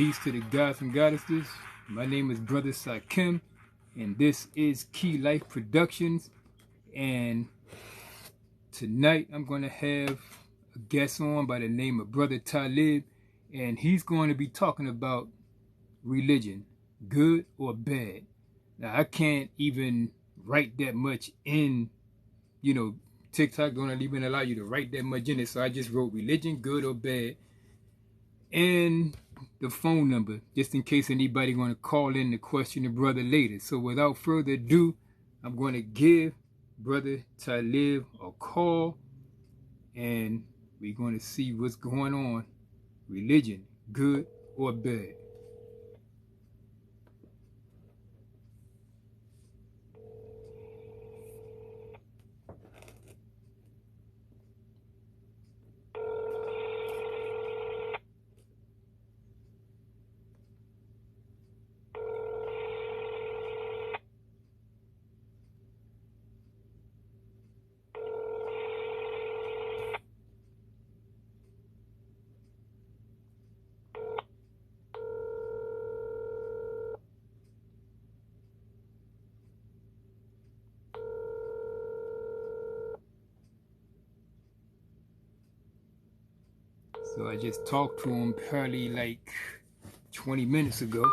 Peace to the gods and goddesses. My name is Brother Sakim, and this is Key Life Productions. And tonight I'm going to have a guest on by the name of Brother Taalib, and he's going to be talking about religion, good or bad. Now, I can't even write that much in, Tic Toc don't even allow you to write that much in it, so I just wrote religion, good or bad, and the phone number, just in case anybody want to call in to question the brother later. So without further ado, I'm going to give Brother Taalib a call, and we're going to see what's going on. Religion, good or bad? So I just talked to him probably like 20 minutes ago.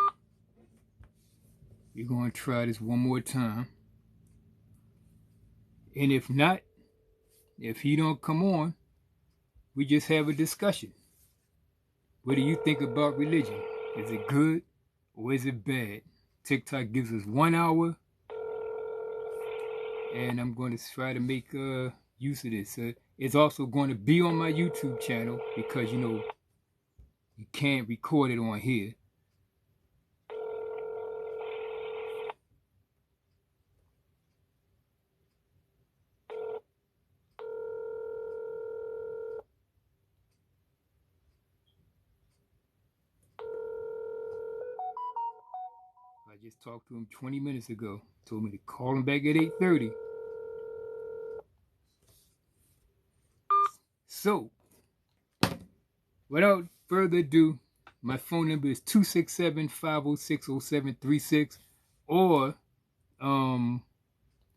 We're going to try this one more time. And if not, if he don't come on, we just have a discussion. What do you think about religion? Is it good or is it bad? Tic Toc gives us 1 hour, and I'm going to try to make use of this. It's also going to be on my YouTube channel because, you can't record it on here. I just talked to him 20 minutes ago. Told me to call him back at 8:30. So, without further ado, my phone number is 267-506-0736. Or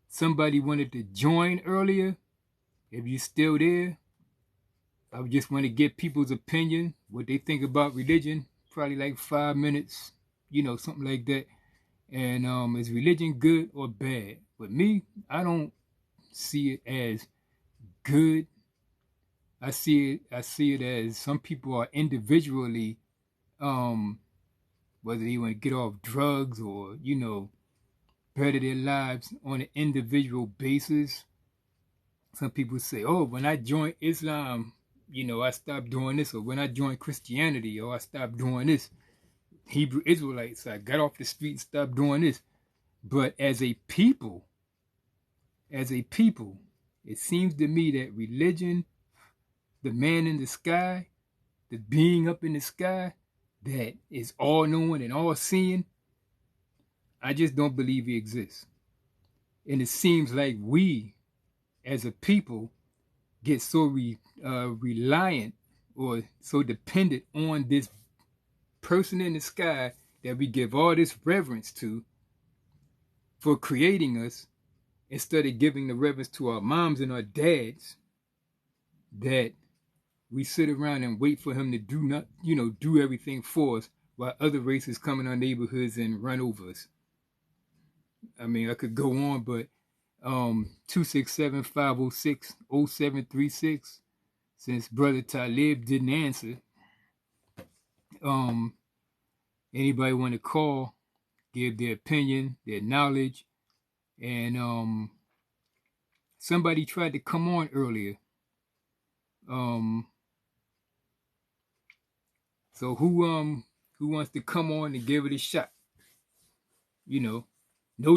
somebody wanted to join earlier. If you're still there, I just want to get people's opinion, what they think about religion. Probably like 5 minutes, something like that. And is religion good or bad? With me, I don't see it as good. I see it as some people are individually, whether they want to get off drugs or, better their lives on an individual basis. Some people say, oh, when I joined Islam, I stopped doing this, or when I joined Christianity, or I stopped doing this. Hebrew Israelites, I got off the street and stopped doing this. But as a people, it seems to me that religion, the man in the sky, the being up in the sky that is all knowing and all seeing, I just don't believe he exists. And it seems like we as a people get so reliant or so dependent on this person in the sky that we give all this reverence to for creating us, instead of giving the reverence to our moms and our dads, that we sit around and wait for him to do everything for us while other races come in our neighborhoods and run over us. I mean, I could go on, but 267-506-0736. Since Brother Taalib didn't answer, anybody want to call, give their opinion, their knowledge, and somebody tried to come on earlier. So who wants to come on and give it a shot? No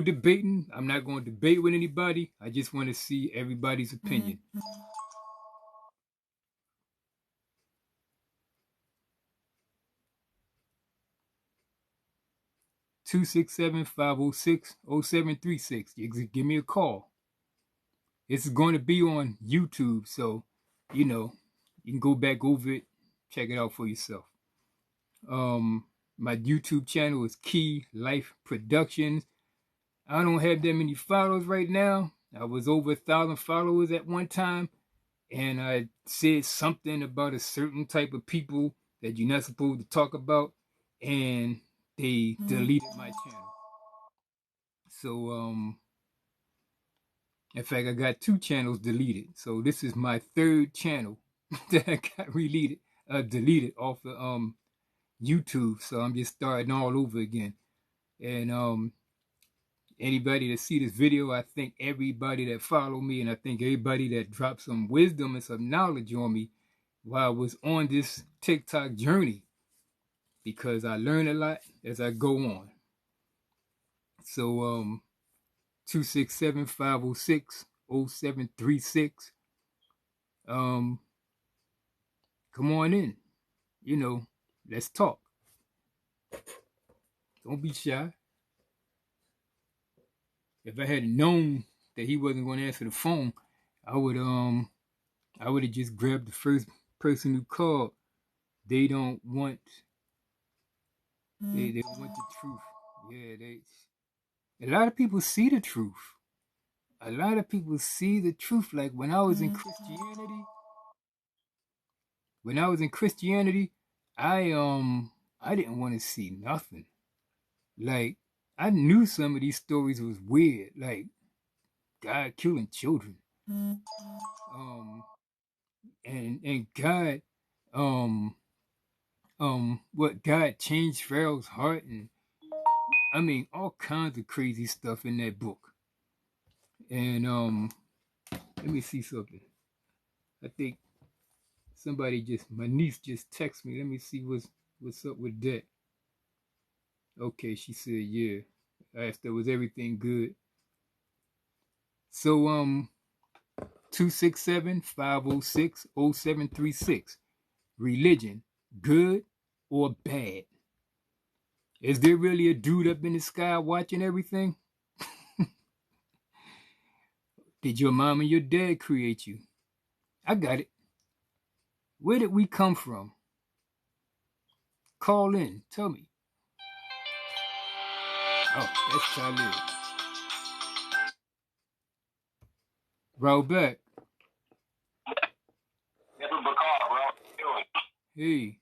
debating. I'm not going to debate with anybody. I just want to see everybody's opinion. 267-506-0736. Give me a call. It's going to be on YouTube, so you can go back over it, check it out for yourself. My YouTube channel is Key Life Productions. I don't have that many followers right now. I was over 1,000 followers at one time, and I said something about a certain type of people that you're not supposed to talk about, and they deleted my channel. So, in fact, I got 2 channels deleted. So this is my 3rd channel that I got deleted off of YouTube. So I'm just starting all over again. And anybody that see this video, I thank everybody that follow me, and I thank everybody that dropped some wisdom and some knowledge on me while I was on this TikTok journey, because I learn a lot as I go on. So 267-506-0736. Come on in. Let's talk. Don't be shy. If I had known that he wasn't going to answer the phone, I would have just grabbed the first person who called. They don't want they want the truth. Yeah, a lot of people see the truth. A lot of people see the truth. Like when I was in Christianity, I didn't want to see nothing. Like I knew some of these stories was weird, like God killing children. And God what God changed Pharaoh's heart, and I mean all kinds of crazy stuff in that book. And let me see something. I think my niece just texted me. Let me see what's up with that. Okay, she said yeah. I asked her, was everything good? So 267-506-0736. Religion, good or bad? Is there really a dude up in the sky watching everything? Did your mom and your dad create you? I got it. Where did we come from? Call in. Tell me. Oh, that's Taalib. Roll back. This is Bakar, bro. How you doing? Hey.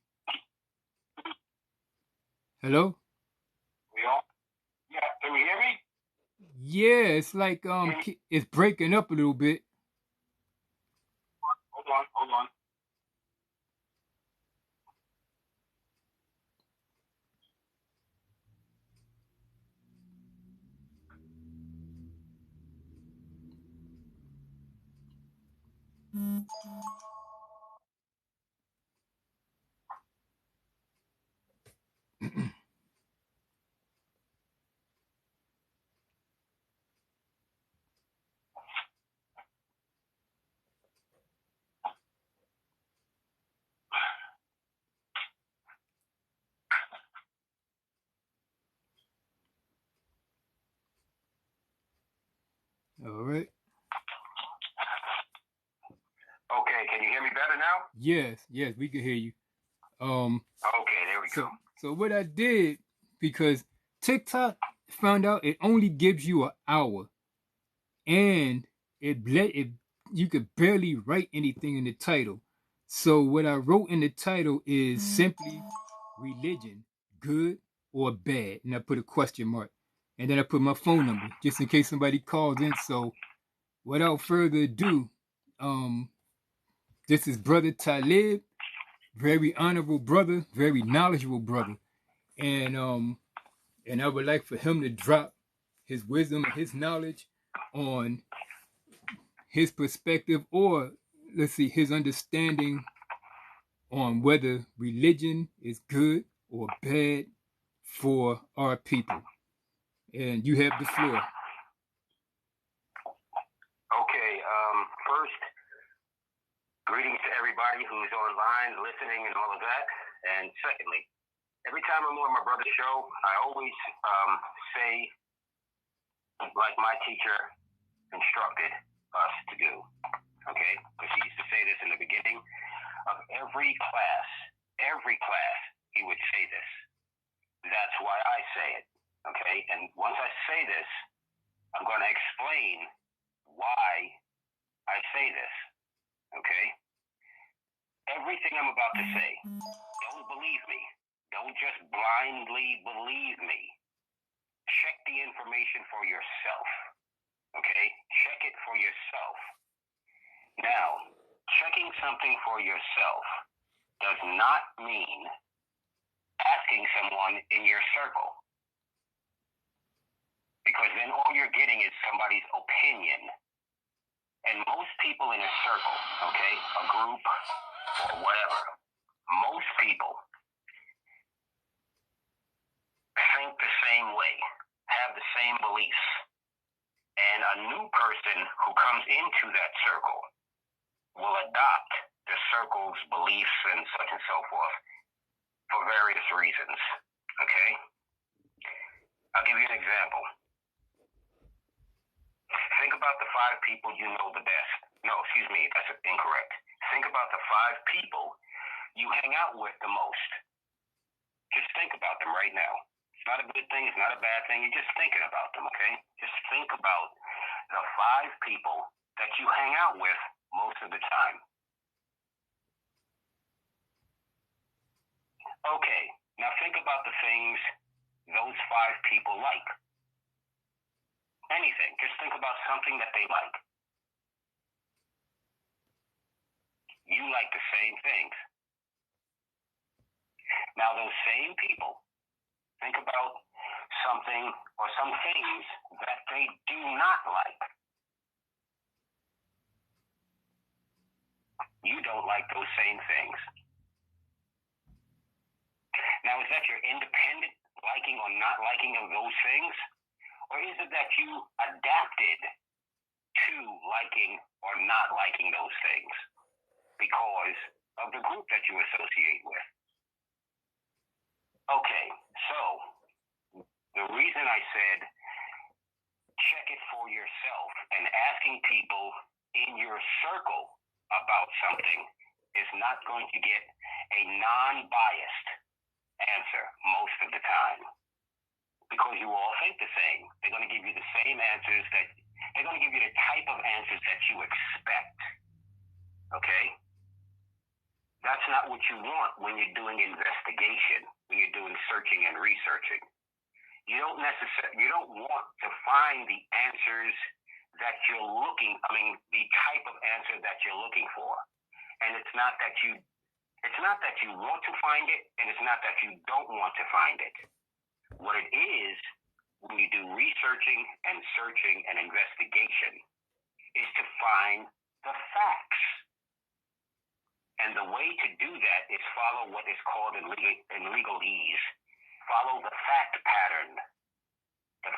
Hello? We on? Yeah, can you hear me? Yeah, it's like it's breaking up a little bit. Hold on. All right. Okay, can you hear me better now? Yes, we can hear you. Okay, there we go. So what I did, because TikTok found out it only gives you an hour, and you could barely write anything in the title. So what I wrote in the title is simply religion, good or bad, and I put a question mark, and then I put my phone number just in case somebody calls in. So without further ado, this is Brother Taalib, very honorable brother, very knowledgeable brother, and I would like for him to drop his wisdom and his knowledge on his perspective, or let's see, his understanding on whether religion is good or bad for our people. And you have the floor. Okay, first, greetings to everybody who's online, listening, and all of that. And secondly, every time I'm on my brother's show, I always say, like my teacher instructed us to do. Okay? Because he used to say this in the beginning of every class, he would say this. That's why I say it. Okay? And once I say this, I'm going to explain why I say this. Okay? Everything I'm about to say, don't believe me. Don't just blindly believe me. Check the information for yourself. Okay? Check it for yourself. Now, checking something for yourself does not mean asking someone in your circle. Because then all you're getting is somebody's opinion. And most people in a circle, okay, a group or whatever, most people think the same way, have the same beliefs. And a new person who comes into that circle will adopt the circle's beliefs and such and so forth for various reasons. Okay? I'll give you an example. Think about the 5 people you know the best. No, excuse me, that's incorrect. Think about the 5 people you hang out with the most. Just think about them right now. It's not a good thing, it's not a bad thing, you're just thinking about them, okay? Just think about the 5 people that you hang out with most of the time. Okay, now think about the things those 5 people like. Anything, just think about something that they like. You like the same things. Now those same people, think about something or some things that they do not like. You don't like those same things. Now, is that your independent liking or not liking of those things? Or is it that you adapted to liking or not liking those things because of the group that you associate with? Okay, so the reason I said check it for yourself and asking people in your circle about something is not going to get a non-biased answer most of the time because you all think the same. They're going to give you the same answers they're going to give you the type of answers that you expect. Okay? That's not what you want when you're doing investigation, when you're doing searching and researching. You don't want to find the answers that you're the type of answer that you're looking for. And it's not that you want to find it, and it's not that you don't want to find it. What it is, when you do researching and searching and investigation, is to find the facts. And the way to do that is follow what is called in legalese. Follow the fact pattern. The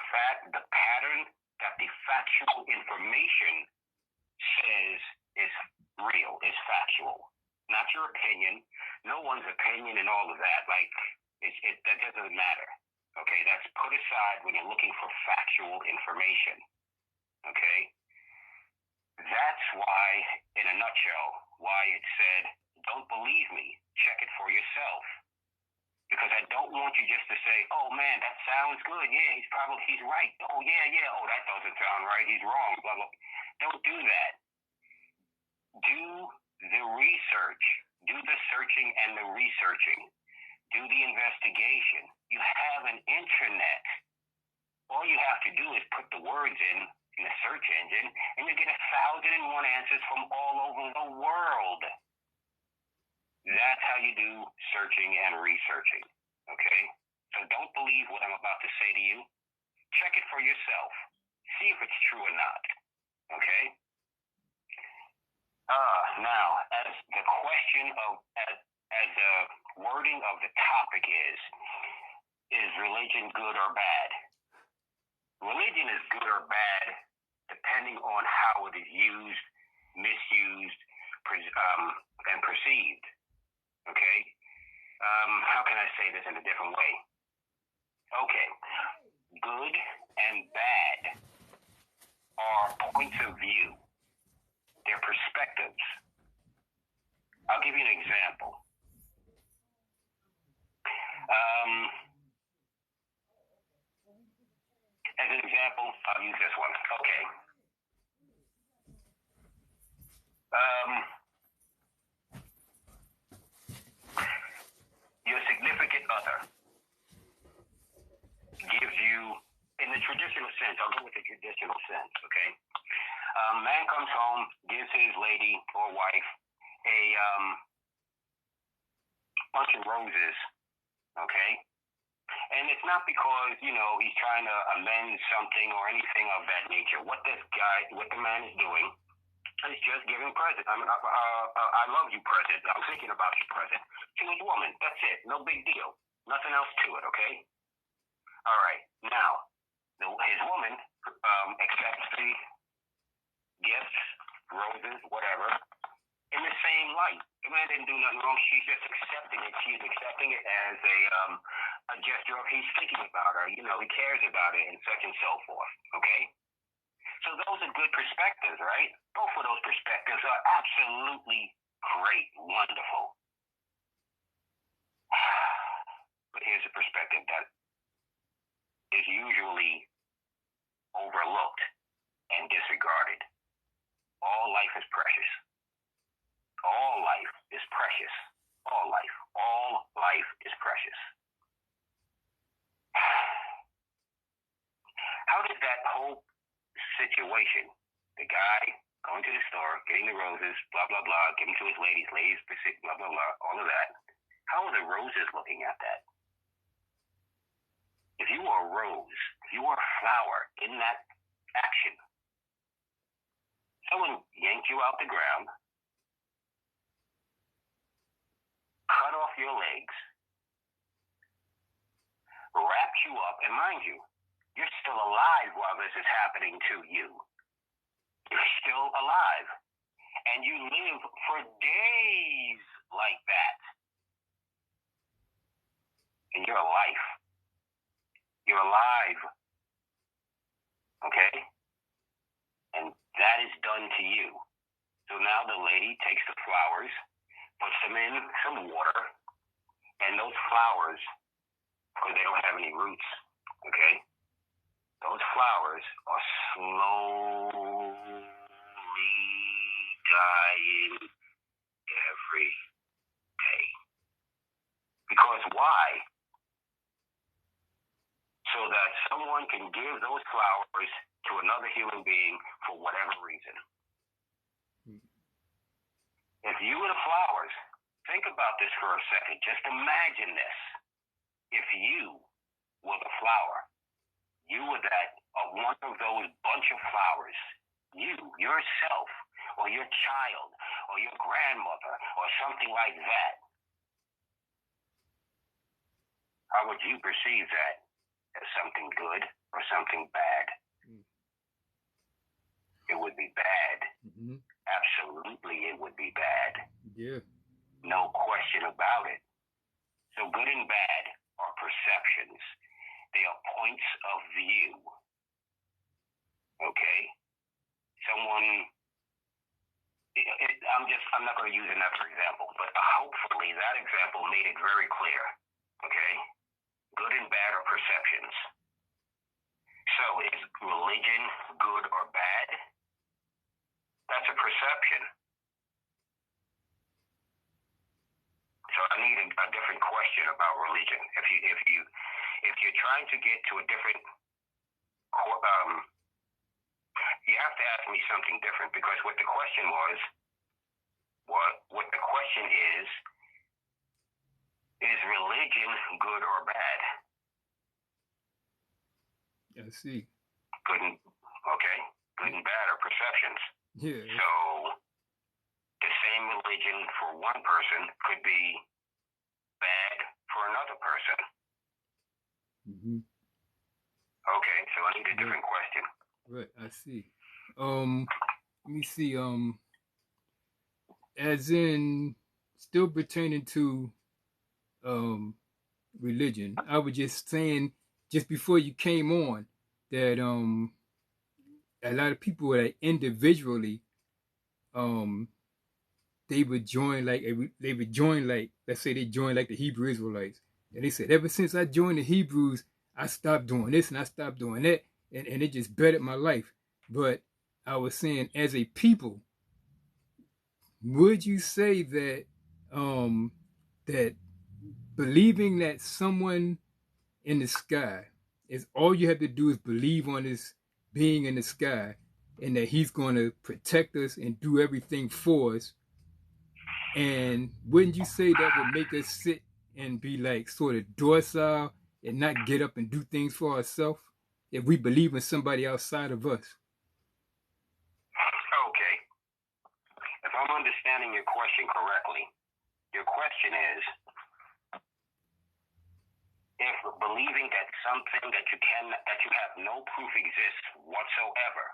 pattern that the factual information says is real, is factual. Not your opinion. No one's opinion and all of that. That doesn't matter. Okay, that's put aside when you're looking for factual information. Okay? That's why, in a nutshell, why it said, don't believe me, check it for yourself. Because I don't want you just to say, oh man, that sounds good, yeah, he's right. Oh yeah, oh that doesn't sound right, he's wrong, blah, blah. Don't do that. Do the research, do the searching and the researching, do the investigation. You have an internet. All you have to do is put the words in the search engine, and you get 1,001 answers from all over the world. That's how you do searching and researching, okay? So don't believe what I'm about to say to you. Check it for yourself. See if it's true or not, okay? Now, as the question as the wording of the topic is religion good or bad? Religion is good or bad depending on how it is used, misused, and perceived. Okay? How can I say this in a different way? Okay. Good and bad are points of view. They're perspectives. I'll give you an example. example, I'll use this one. Okay. Your significant other gives you, in the traditional sense, I'll go with the traditional sense, okay? Man comes home, gives his lady or wife a bunch of roses, okay? And it's not because, he's trying to amend something or anything of that nature. What the man is doing is just giving present. I love you present. I'm thinking about you present. To his woman. That's it. No big deal. Nothing else to it, okay? All right. Now, his woman accepts the gifts, roses, whatever, in the same light. The man didn't do nothing wrong. She's just accepting it. She's accepting it as a gesture of he's thinking about her. He cares about it and such and so forth, okay? So those are good perspectives, right? Both of those perspectives are absolutely great, wonderful. But here's a perspective that is usually overlooked and disregarded. All life is precious. All life is precious. All life is precious. How did that whole situation, the guy going to the store, getting the roses, blah, blah, blah, giving to his ladies, blah, blah, blah, all of that, how are the roses looking at that? If you were a rose, if you were a flower in that action, someone yanked you out the ground, cut off your legs, wrapped you up, and mind you, you're still alive while this is happening to you. You're still alive. And you live for days like that. In your life. You're alive. Okay? And that is done to you. So now the lady takes the flowers, puts them in some water, and those flowers, because they don't have any roots, okay? Those flowers are slowly dying every day. Because why? So that someone can give those flowers to another human being for whatever reason. If you were the flowers, think about this for a second. Just imagine this. If you were the flower, you were one of those bunch of flowers. You, yourself, or your child, or your grandmother, or something like that. How would you perceive that? As something good or something bad? It would be bad. Mm-hmm. Absolutely, it would be bad. Yeah. No question about it. So good and bad are perceptions. They are points of view. Okay? I'm not going to use another example, but hopefully that example made it very clear. Okay? Good and bad are perceptions. So is religion good or bad? That's a perception. So I need a different question about religion. If you're trying to get to a different, you have to ask me something different, because what the question was, what the question is religion good or bad? I see. Good and bad are perceptions. Yeah. So the same religion for one person could be bad for another person. Mm-hmm. Okay, so I need a different question. Right, I see. Let me see. As in, still pertaining to religion, I was just saying just before you came on that a lot of people that individually they would join like let's say they join like the Hebrew Israelites, and they said ever since I joined the Hebrews I stopped doing this and I stopped doing that, and it just bettered my life. But I was saying, as a people, would you say that that believing that someone in the sky is all you have to do is believe on this being in the sky and that he's going to protect us and do everything for us? And wouldn't you say that would make us sit and be like sort of docile and not get up and do things for ourselves if we believe in somebody outside of us? Okay. If I'm understanding your question correctly, your question is, if believing that something that you have no proof exists whatsoever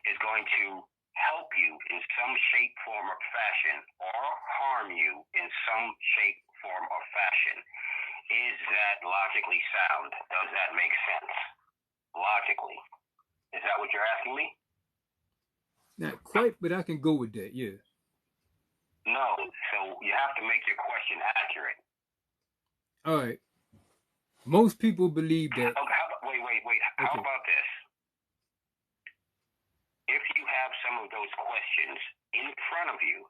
is going to help you in some shape, form, or fashion, or harm you in some shape, form, or fashion, is that logically sound? Does that make sense? Logically. Is that what you're asking me? Not quite, but I can go with that, yeah. No, so you have to make your question accurate. All right. Most people believe that. Wait. How about this? If you have some of those questions in front of you,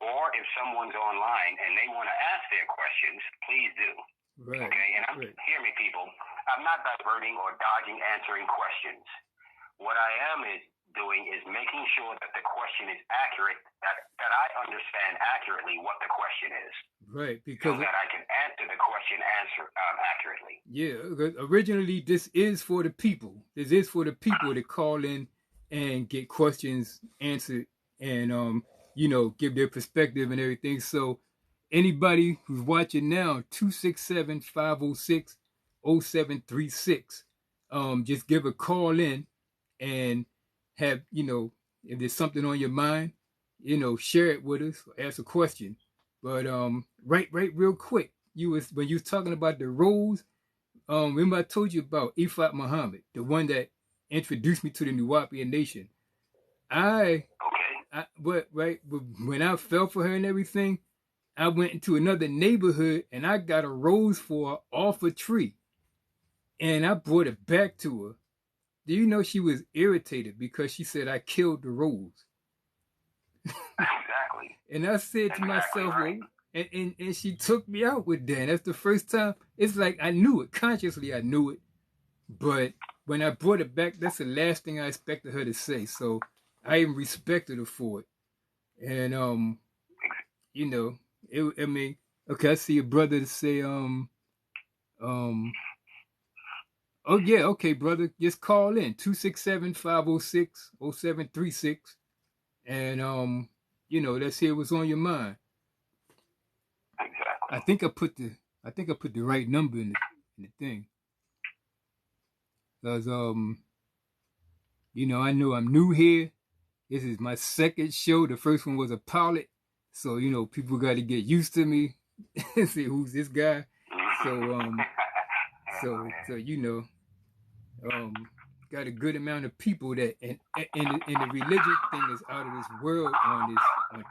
or if someone's online and they want to ask their questions, please do. Right. Okay? And hear me, people. I'm not diverting or dodging answering questions. What I am doing is making sure that the question is accurate, that I understand accurately what the question is. Right, because so that I can answer the question accurately. Yeah, originally this is for the people. This is for the people to call in and get questions answered and give their perspective and everything. So anybody who's watching now, 267-506-0736, just give a call in and have, if there's something on your mind, share it with us, ask a question. But right real quick, when you was talking about the roles, remember I told you about Ifat Muhammad, the one that introduced me to the Nuwapian Nation. When I fell for her and everything, I went into another neighborhood and I got a rose for her off a tree. And I brought it back to her. Do you know she was irritated because she said I killed the rose? Exactly. And I said to myself, right. And she took me out with that. That's the first time. It's like I knew it. Consciously, I knew it. But when I brought it back, that's the last thing I expected her to say. So I even respected her for it. And, okay, I see a brother say, oh yeah, okay, brother, just call in 267-506-0736. And, let's hear what's on your mind. Exactly. I think I put the right number in the thing. Because I know I'm new here. This is my second show. The first one was a pilot. So, people got to get used to me. See who's this guy. So got a good amount of people that and the religion thing is out of this world on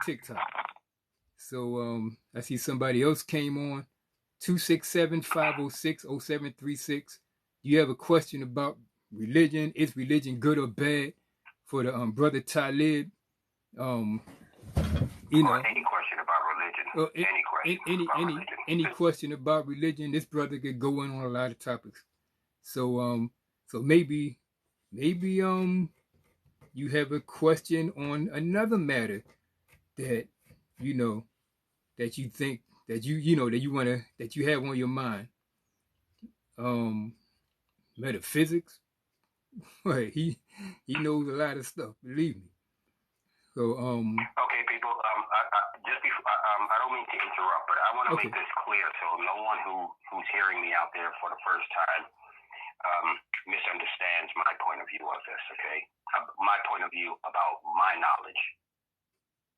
Tic Toc. So I see somebody else came on. 267-506-0736. Do you have a question about religion? Is religion good or bad? For the brother Taalib, any question about religion. Any question about religion? This brother could go in on a lot of topics. So maybe you have a question on another matter that that you think that that you have on your mind. Metaphysics. Right, he knows a lot of stuff, believe me. So okay, people, just before, I don't mean to interrupt, but I want to make this clear so no one who's hearing me out there for the first time misunderstands my point of view of this, okay? My point of view about my knowledge.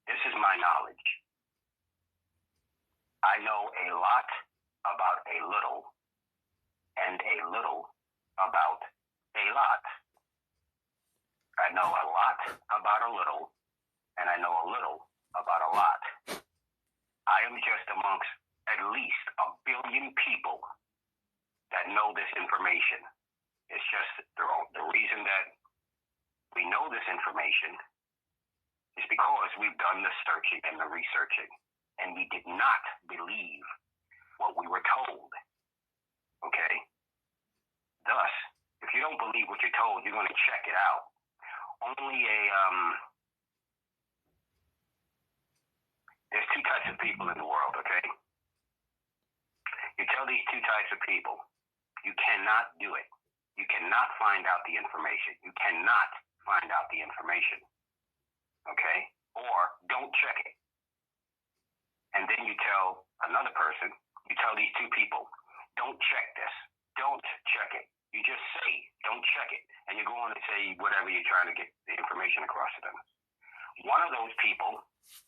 This is my knowledge. I know a lot about a little, and a little about a lot. I know a lot about a little, and I know a little about a lot. I am just amongst at least 1 billion people that know know this information. It's just the reason that we know this information is because we've done the searching and the researching, and we did not believe what we were told. Okay? Thus, if you don't believe what you're told, you're going to check it out. There's two types of people in the world, okay? You tell these two types of people, you cannot do it. You cannot find out the information. You cannot find out the information, okay? Or don't check it. And then you tell another person, you tell these two people, don't check this. Don't check it. You just say, don't check it. And you go on to say whatever you're trying to get the information across to them. One of those people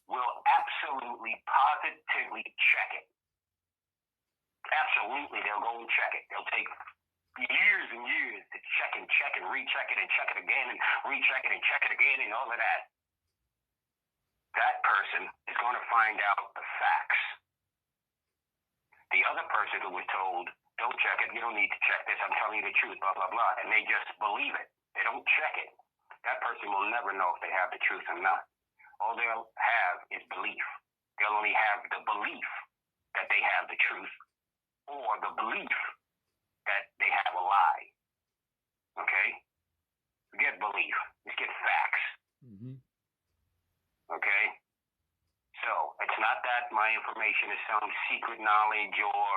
will absolutely, positively check it. Absolutely, they'll go and check it. They'll take years and years to check and recheck it and check it again and recheck it and check it again and all of that. That person is going to find out the facts. The other person who was told, don't check it, you don't need to check this, I'm telling you the truth, blah, blah, blah, and they just believe it. They don't check it. That person will never know if they have the truth or not. All they'll have is belief. They'll only have the belief that they have the truth or the belief that they have a lie. Okay? Forget belief. Just get facts. Mm-hmm. Okay? So, it's not that my information is some secret knowledge or,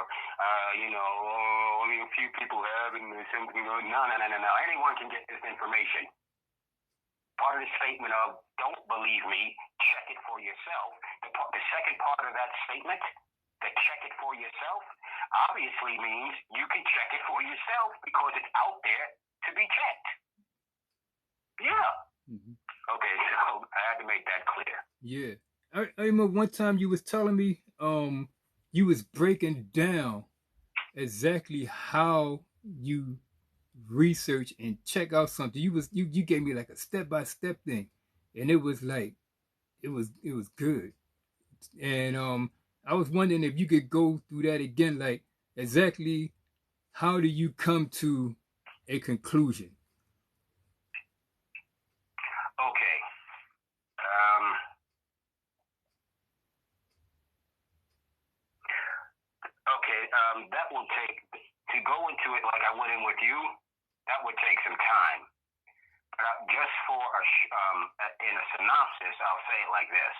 only a few people have it and there's something going on. No. Anyone can get this information. Part of the statement of, don't believe me, check it for yourself. The second part of that statement, the check it for yourself, obviously means you can check it for yourself because it's out there to be checked. Yeah. Mm-hmm. Okay, so I had to make that clear. Yeah. I remember one time you was telling me you was breaking down exactly how you research and check out something. You gave me like a step-by-step thing, and it was good. And I was wondering if you could go through that again, like exactly how do you come to a conclusion? Okay. That will take, to go into it like I went in with you, that would take some time. But just for in a synopsis, I'll say it like this.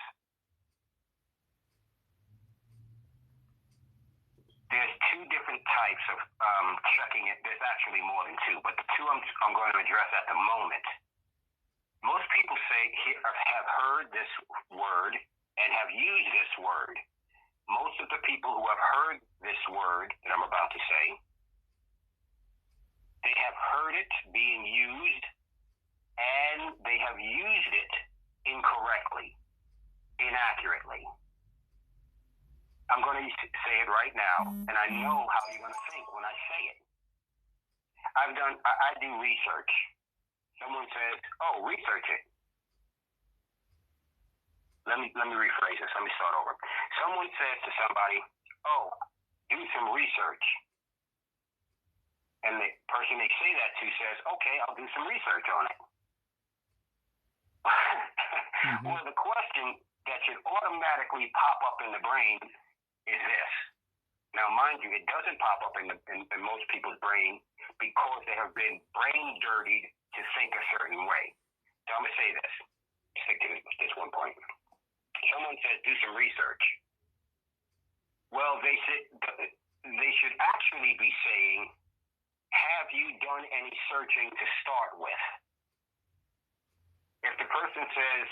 There's two different types of checking it. There's actually more than two, but the two I'm going to address at the moment. Most people have heard this word and have used this word. Most of the people who have heard this word that I'm about to say, they have heard it being used and they have used it incorrectly, inaccurately. I'm going to say it right now, and I know how you're going to think when I say it. I do research. Someone says, oh, research it. Let me rephrase this. Let me start over. Someone says to somebody, oh, do some research. And the person they say that to says, okay, I'll do some research on it. Mm-hmm. Well, the question that should automatically pop up in the brain is this. Now, mind you, it doesn't pop up in most people's brain because they have been brain dirtied to think a certain way. So I'm going to say this. Stick to this one point. Someone says, do some research. Well, they should actually be saying, have you done any searching to start with? If the person says,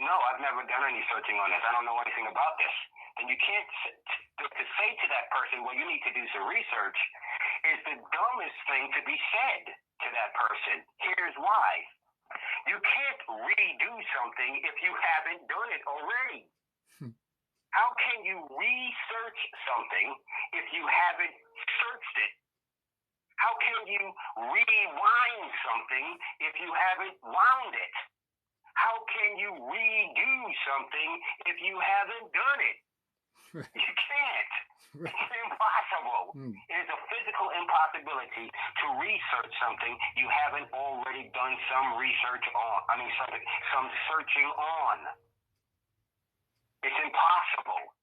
no, I've never done any searching on this, I don't know anything about this, then you can't, to say to that person, well, you need to do some research, is the dumbest thing to be said to that person. Here's why. You can't redo something if you haven't done it already. How can you research something if you haven't searched it? How can you rewind something if you haven't wound it? How can you redo something if you haven't done it? You can't. It's impossible. It is a physical impossibility. impossibility to research something you haven't already done some research on. Some searching on. It's impossible.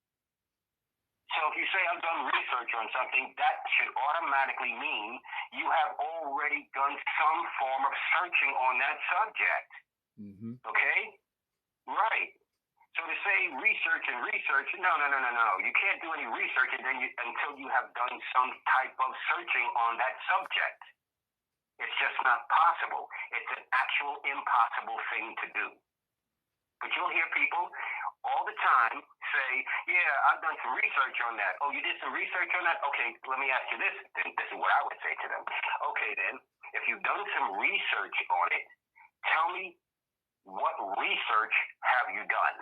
So if you say I've done research on something, that should automatically mean you have already done some form of searching on that subject. Mm-hmm. Okay? Right. So to say research and research, no. You can't do any research until you have done some type of searching on that subject. It's just not possible. It's an actual impossible thing to do. But you'll hear people all the time say, yeah, I've done some research on that. Oh, you did some research on that? Okay, let me ask you this. Then this is what I would say to them. Okay, then, if you've done some research on it, tell me what research have you done?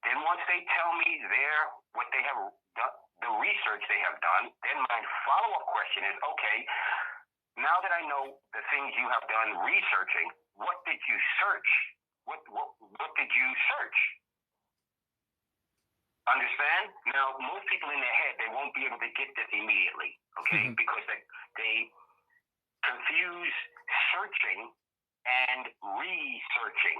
Then once they tell me what they have done, the research they have done, then my follow-up question is, okay, now that I know the things you have done researching, what did you search? What did you search? Understand? Now, most people in their head, they won't be able to get this immediately, okay? Mm-hmm. Because they confuse searching and researching,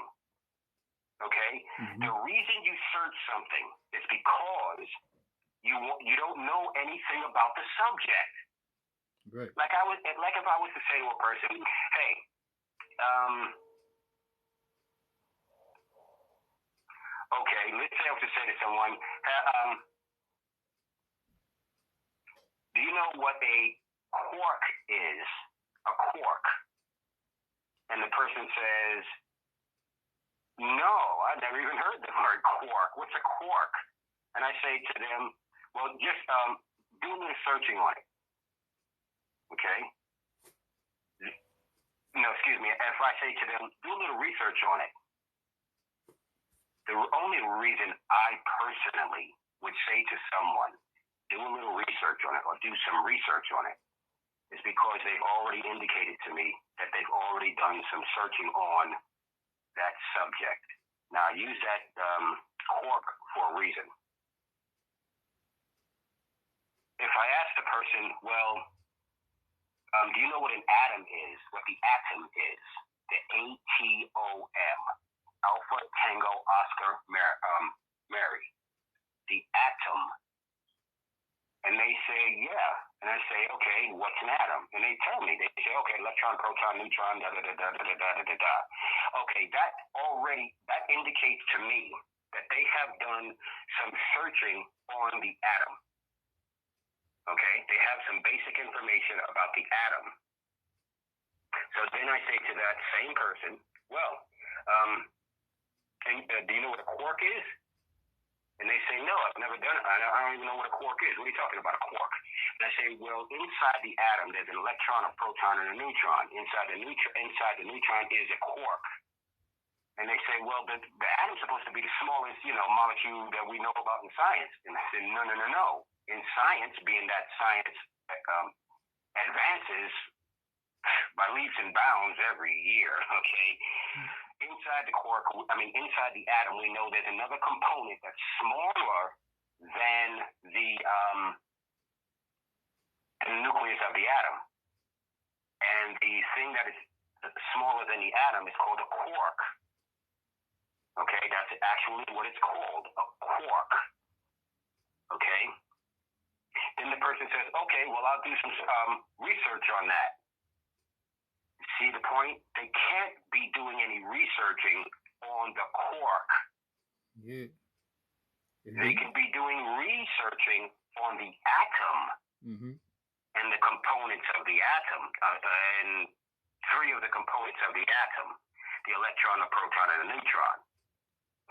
okay? Mm-hmm. The reason you search something is because you don't know anything about the subject. Right. Like if I was to say to a person, hey, okay, let's say I was to say to someone, do you know what a quark is? A quark. And the person says, no, I've never even heard the word quark. What's a quark? And I say to them, well, just do a little searching on it. Okay? No, excuse me. If I say to them, do a little research on it. The only reason I personally would say to someone, do a little research on it or do some research on it is because they've already indicated to me that they've already done some searching on that subject. Now, I use that quark for a reason. If I ask the person, well, do you know what an atom is? What the atom is? The ATOM. Alpha Tango Oscar Mary. The atom. And they say, yeah. And I say, okay, what's an atom? And they tell me. They say, okay, electron, proton, neutron, da-da-da-da-da-da-da-da-da. Okay, that indicates to me that they have done some searching on the atom. Okay, they have some basic information about the atom. So then I say to that same person, well, do you know what a quark is? And they say, no, I've never done it. I don't even know what a quark is. What are you talking about, a quark? And I say, well, inside the atom, there's an electron, a proton, and a neutron. Inside the neutron is a quark. And they say, well, the atom's supposed to be the smallest, molecule that we know about in science. And I said, no. In science, being that science advances by leaps and bounds every year, okay? Inside the atom, we know there's another component that's smaller than the nucleus of the atom. And the thing that is smaller than the atom is called a quark. Okay, that's actually what it's called, a quark. Okay? Then the person says, okay, well, I'll do some research on that. See the point? They can't be doing any researching on the quark. Yeah. They can be doing researching on the atom and the components of the atom, and three of the components of the atom, the electron, the proton, and the neutron.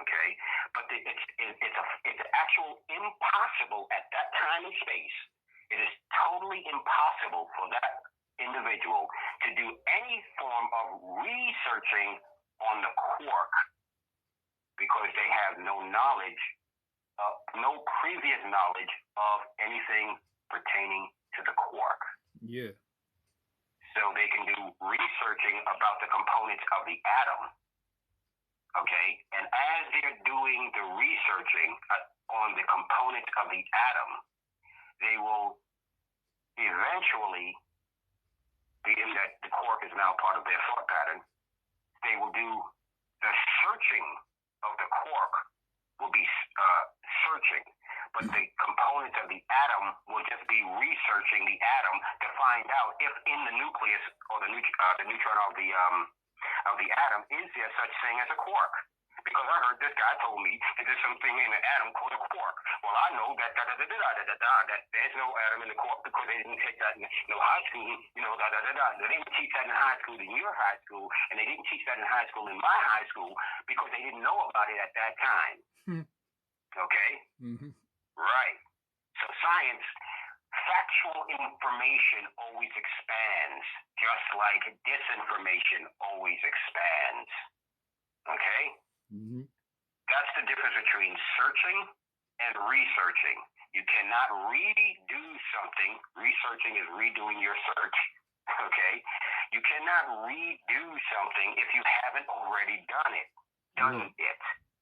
Okay? But it's actual impossible at that time and space. It is totally impossible for that individual to do any form of researching on the quark because they have no previous knowledge of anything pertaining to the quark. Yeah. So they can do researching about the components of the atom. Okay? And as they're doing the researching on the components of the atom, they will eventually, being that the quark is now part of their thought pattern, they will do the searching of the quark will be searching, but the components of the atom will just be researching the atom to find out if in the nucleus or the neutron of the atom is there such thing as a quark. Because I heard this guy told me that there's something in an atom called a quark. Well, I know that that there's no atom in the quark because they didn't take that in high school. They didn't teach that in high school in your high school, and they didn't teach that in high school in my high school because they didn't know about it at that time. Okay? Mm-hmm. Right. So science, factual information always expands, just like disinformation always expands. Okay? Mm-hmm. That's the difference between searching and researching. You cannot redo something. Researching is redoing your search. Okay? You cannot redo something if you haven't already done it.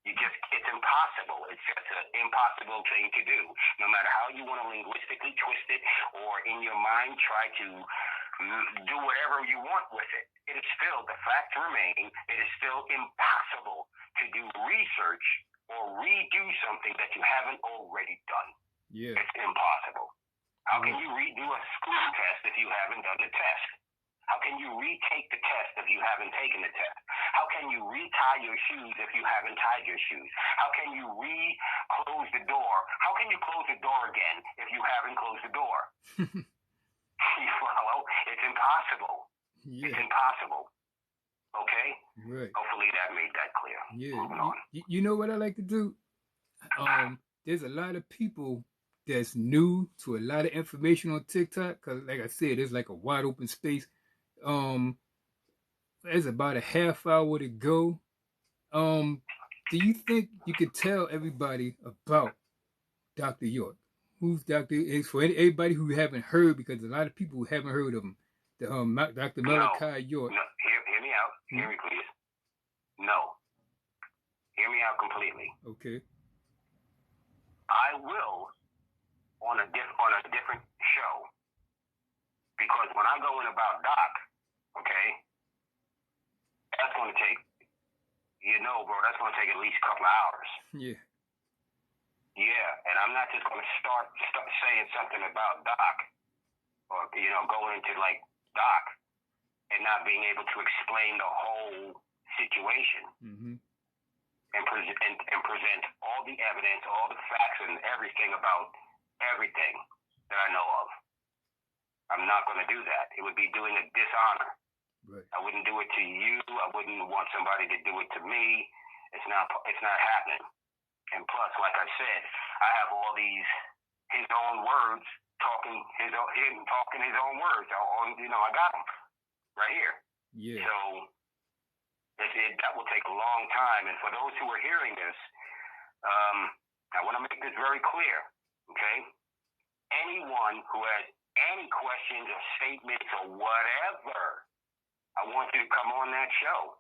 It's impossible. It's just an impossible thing to do. No matter how you want to linguistically twist it or in your mind try to do whatever you want with it. It is still, the fact remain, it is still impossible to do research or redo something that you haven't already done. Yeah. It's impossible. How can you redo a school test if you haven't done the test? How can you retake the test if you haven't taken the test? How can you retie your shoes if you haven't tied your shoes? How can you close the door? How can you close the door again if you haven't closed the door? You follow? It's impossible. Yeah. It's impossible. Okay? Right. Hopefully that made that clear. Yeah. You know what I like to do? There's a lot of people that's new to a lot of information on TikTok. Cause like I said, it's like a wide open space. There's about a half hour to go. Do you think you could tell everybody about Dr. York? Who's Dr. is for everybody who haven't heard, because a lot of people haven't heard of him. Dr. Malachi York. No, hear me out. Hear me, please. No. Hear me out completely. Okay. I will on a different show, because when I go in about Doc, okay, that's going to take, that's going to take at least a couple of hours. Yeah. Yeah, and I'm not just going to start saying something about Doc, or going into like Doc, and not being able to explain the whole situation, and present all the evidence, all the facts, and everything about everything that I know of. I'm not going to do that. It would be doing a dishonor. Right. I wouldn't do it to you. I wouldn't want somebody to do it to me. It's not happening. And plus, like I said, I have all these his own words talking his own words. I got them right here. Yeah. So that will take a long time. And for those who are hearing this, I want to make this very clear. Okay, anyone who has any questions or statements or whatever, I want you to come on that show.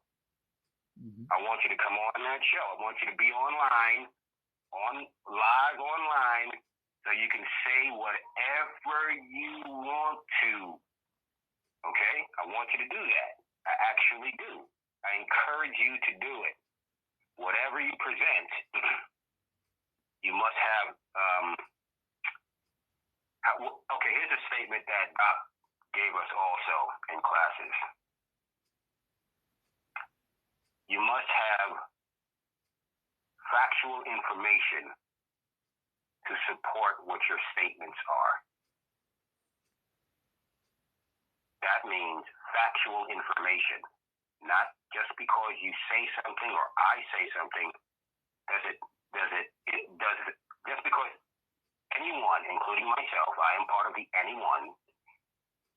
I want you to come on that show. I want you to be live online, so you can say whatever you want to. Okay? I want you to do that. I actually do. I encourage you to do it. Whatever you present, you must have. Okay, here's a statement that Doc gave us also in classes. You must have factual information to support what your statements are. That means factual information. Not just because you say something or I say something, just because anyone, including myself, I am part of the anyone,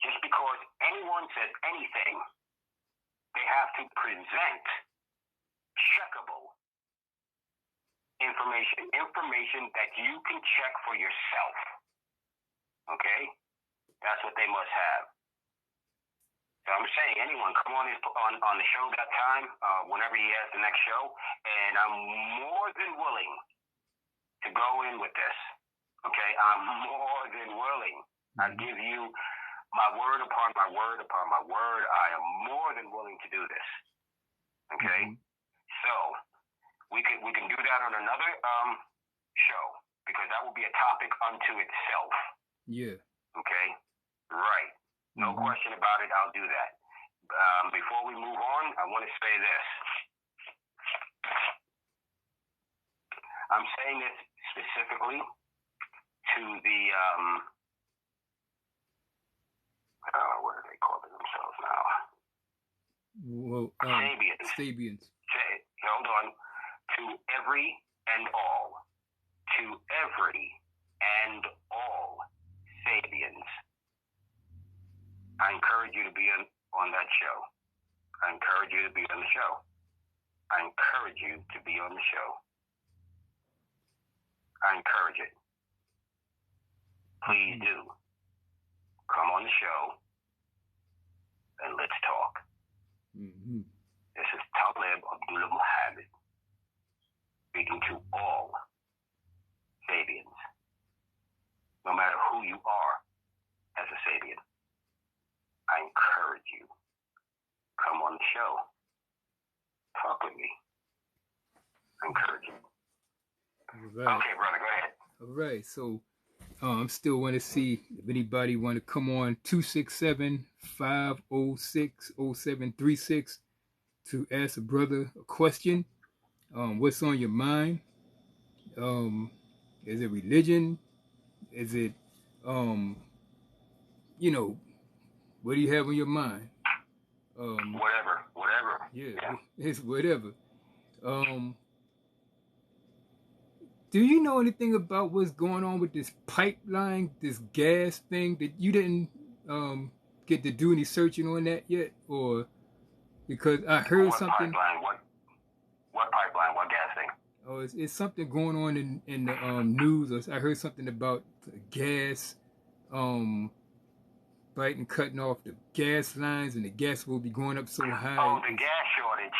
just because anyone says anything, they have to present checkable information that you can check for yourself. Okay? That's what they must have. So I'm saying, anyone, come on the show that time, whenever he has the next show, and I'm more than willing to go in with this. Okay? I'm more than willing. I give you my word upon my word upon my word. I am more than willing to do this. Okay? So we can do that on another show, because that will be a topic unto itself. Yeah. Okay? Right. No question about it. I'll do that. Before we move on, I want to say this. I'm saying this specifically to the what do they call themselves now? Well, Sabians. Hold on. To every and all. To every and all Sabians. I encourage you to be on that show. I encourage you to be on the show. I encourage you to be on the show. I encourage it. Please do. Come on the show and let's talk. This is Taalib Abdullah Muhammad speaking to all Sabians, no matter who you are as a Sabian. I encourage you. Come on the show. Talk with me. I encourage you. Right. Okay, brother, go ahead. All right, so I'm still want to see if anybody want to come on 267-506-0736 to ask a brother a question. What's on your mind? Is it religion? Is it, what do you have on your mind? Whatever. Yeah, it's whatever. Do you know anything about what's going on with this pipeline, this gas thing that you didn't get to do any searching on that yet? Or because I heard something. What pipeline? What gas thing? Oh, it's something going on in the news. Or I heard something about gas, Biden cutting off the gas lines, and the gas will be going up so high. Oh, the gas shortage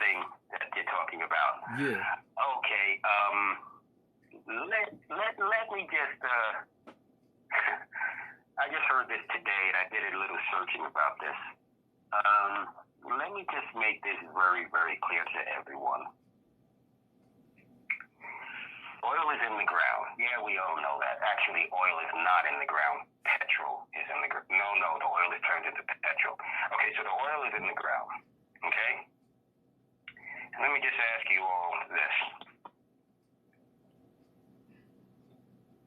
thing that you're talking about. Yeah. Okay. Let me just. I just heard this today, and I did a little searching about this. Let me just make this very, very clear to everyone. Oil is in the ground. Yeah, we all know that. Actually, oil is not in the ground. Petrol is in the ground. No, the oil is turned into petrol. Okay, so the oil is in the ground. Okay? And let me just ask you all this.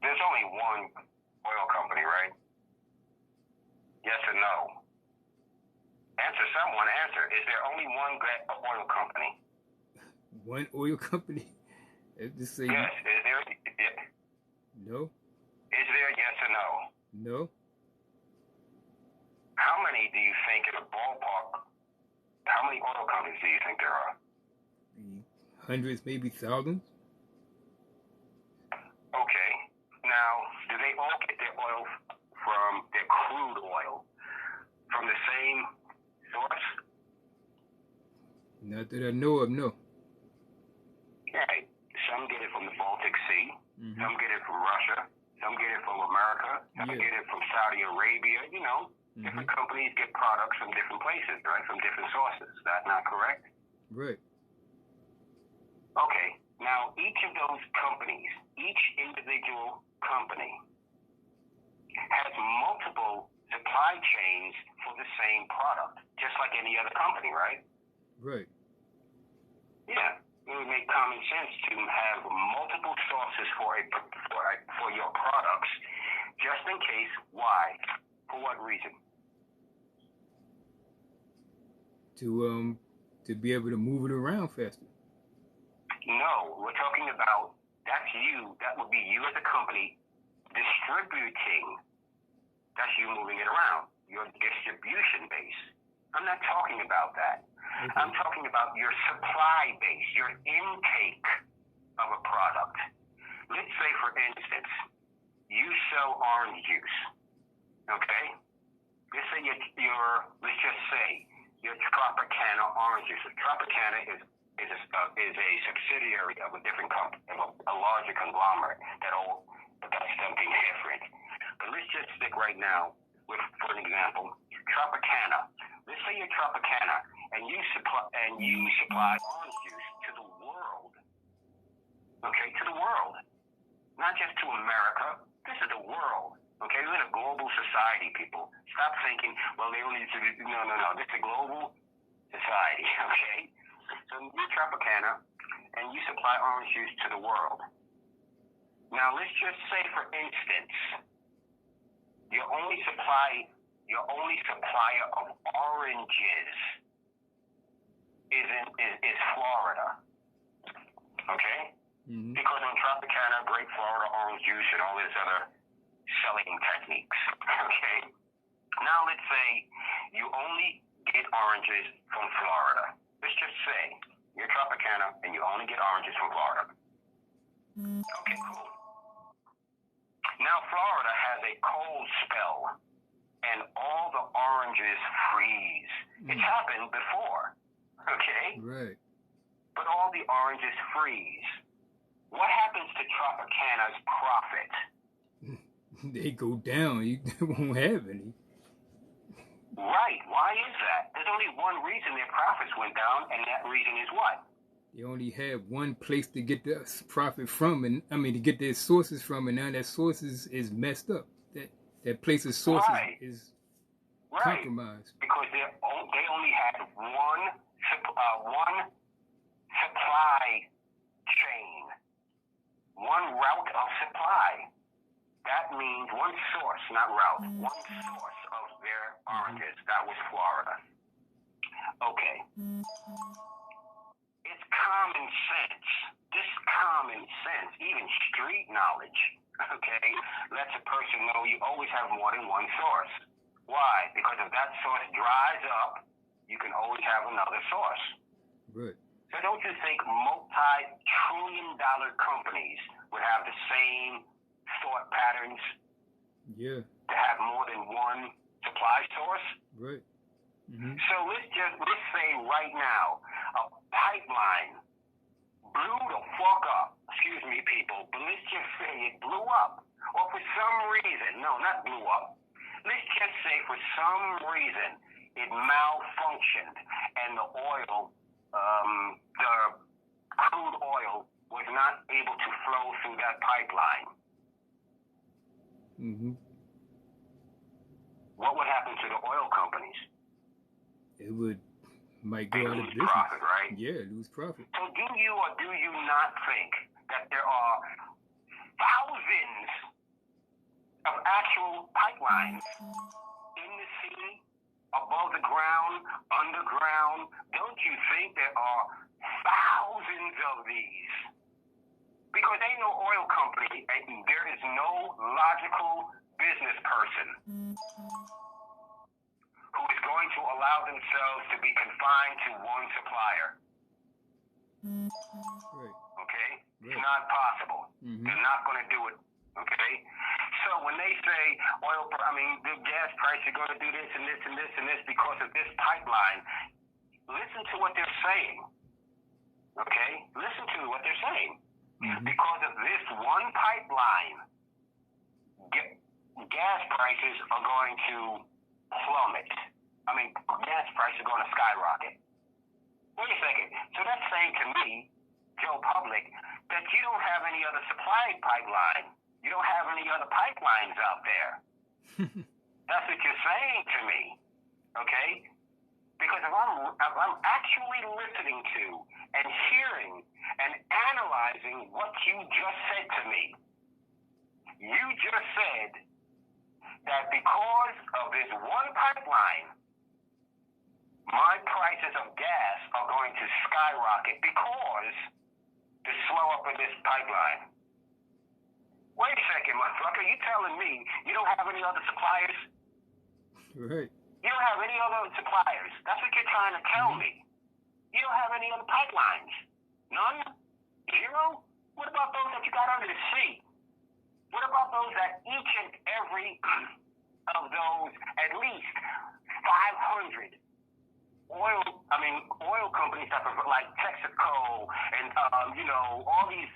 There's only one oil company, right? Yes or no? Answer someone. Answer. Is there only one oil company? One oil company? Just say yes. Is there? No. Is there? Yes or no? No. How many do you think in a ballpark? How many oil companies do you think there are? Hundreds, maybe thousands. Okay. Now, do they all get their oil from their crude oil from the same source? Not that I know of, no. Right. Some get it from the Baltic Sea. Some get it from Russia. Some get it from America. Some get it from Saudi Arabia. You know, different companies get products from different places, right? From different sources. Is that not correct? Right. Okay. Now, each of those companies, each individual company, has multiple supply chains for the same product, just like any other company, right? Right. Yeah. It would make common sense to have multiple sources for your products, just in case. Why? For what reason? To be able to move it around faster. No, we're talking about that's you. That would be you as a company distributing. That's you moving it around. Your distribution base. I'm not talking about that. Okay. I'm talking about your supply base, your intake of a product. Let's say, for instance, you sell orange juice. Okay? Let's say let's just say your Tropicana orange juice. Tropicana is a subsidiary of a different company, of a larger conglomerate that does something different. But let's just stick right now with, for an example, Tropicana. Let's say you're Tropicana and you supply orange juice to the world. Okay, to the world. Not just to America. This is the world. Okay, we're in a global society, people. Stop thinking, well, they only need to do, no. This is a global society, okay? So you're Tropicana and you supply orange juice to the world. Now, let's just say, for instance, your only supplier of oranges is Florida. Okay? Mm-hmm. Because on Tropicana, great Florida orange juice and all these other selling techniques. Okay? Now let's say you only get oranges from Florida. Let's just say you're Tropicana and you only get oranges from Florida. Okay, cool. Now Florida has a cold spell and all the oranges freeze. It's happened before. Okay? Right. But all the oranges freeze. What happens to Tropicana's profit? They go down. You won't have any. Right. Why is that? There's only one reason their profits went down, and that reason is what? They only have one place to get their profit from, and to get their sources from, and now that sources is messed up. That place of sources is compromised. Because they only had one supply chain, one route of supply. That means one source, not route, one source of their oranges. That was Florida. Okay. It's common sense. This common sense, even street knowledge, okay, lets a person know you always have more than one source. Why? Because if that source dries up, you can always have another source. Right. So don't you think multi-trillion-dollar companies would have the same thought patterns? Yeah. To have more than one supply source? Right. Mm-hmm. So let's say right now, a pipeline blew the fuck up. Excuse me, people, but let's just say it blew up. Or for some reason, no, not blew up. Let's just say for some reason it malfunctioned and the oil, the crude oil was not able to flow through that pipeline. Mm-hmm. What would happen to the oil companies? It might go out of business. Profit, right? Yeah, lose profit. So do you or do you not think that there are thousands of actual pipelines in the city, above the ground, underground? Don't you think there are thousands of these? Because ain't no oil company, and there is no logical business person who is going to allow themselves to be confined to one supplier. Right. Okay? Right. It's not possible. Mm-hmm. They're not going to do it. Okay? So when they say the gas price is going to do this and this and this and this because of this pipeline, listen to what they're saying. Okay? Listen to what they're saying. Mm-hmm. Because of this one pipeline, gas prices are going to plummet. Gas prices are going to skyrocket. Wait a second. So that's saying to me, Joe Public, that you don't have any other supply pipeline. You don't have any other pipelines out there. That's what you're saying to me. Okay? Because if I'm actually listening to and hearing and analyzing what you just said to me, you just said that because of this one pipeline, my prices of gas are going to skyrocket because the slow up of this pipeline. Wait a second, motherfucker. You telling me you don't have any other suppliers? Right. You don't have any other suppliers. That's what you're trying to tell me. You don't have any other pipelines. None? Zero? What about those that you got under the sea? What about those that each and every of those, at least 500 oil companies that are like Texaco and, all these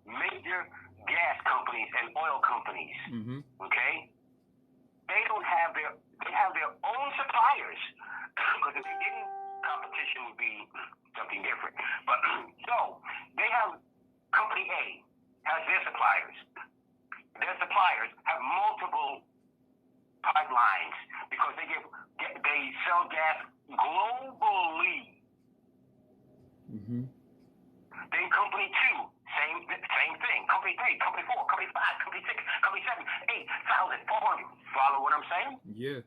major gas companies and oil companies, they have their own suppliers. Because if they didn't, competition would be something different. But so they have company A has their suppliers. Their suppliers have multiple pipelines because they sell gas globally. Mm-hmm. Then company 2, same thing. Company 3, company 4, company 5, company 6, company 7, 8,400. Follow what I'm saying? Yeah.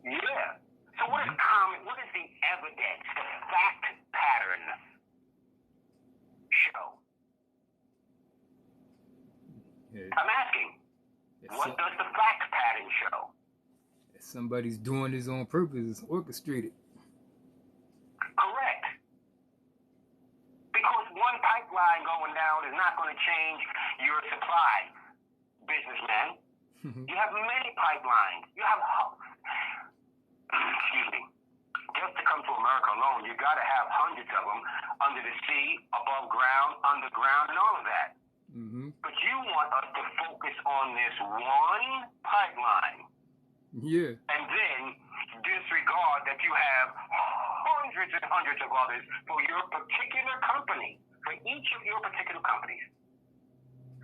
Yeah. So what is common? What is the evidence, the fact pattern show? Yeah. I'm asking, what does the fact pattern show? If somebody's doing this on purpose, it's orchestrated. Correct. Because one pipeline going down is not going to change your supply, businessman. You have many pipelines. You have, excuse me, just to come to America alone, you got to have hundreds of them under the sea, above ground, underground, and all of that. Mm-hmm. But you want us to focus on this one pipeline. Yeah. And then disregard that you have hundreds and hundreds of others for your particular company, for each of your particular companies.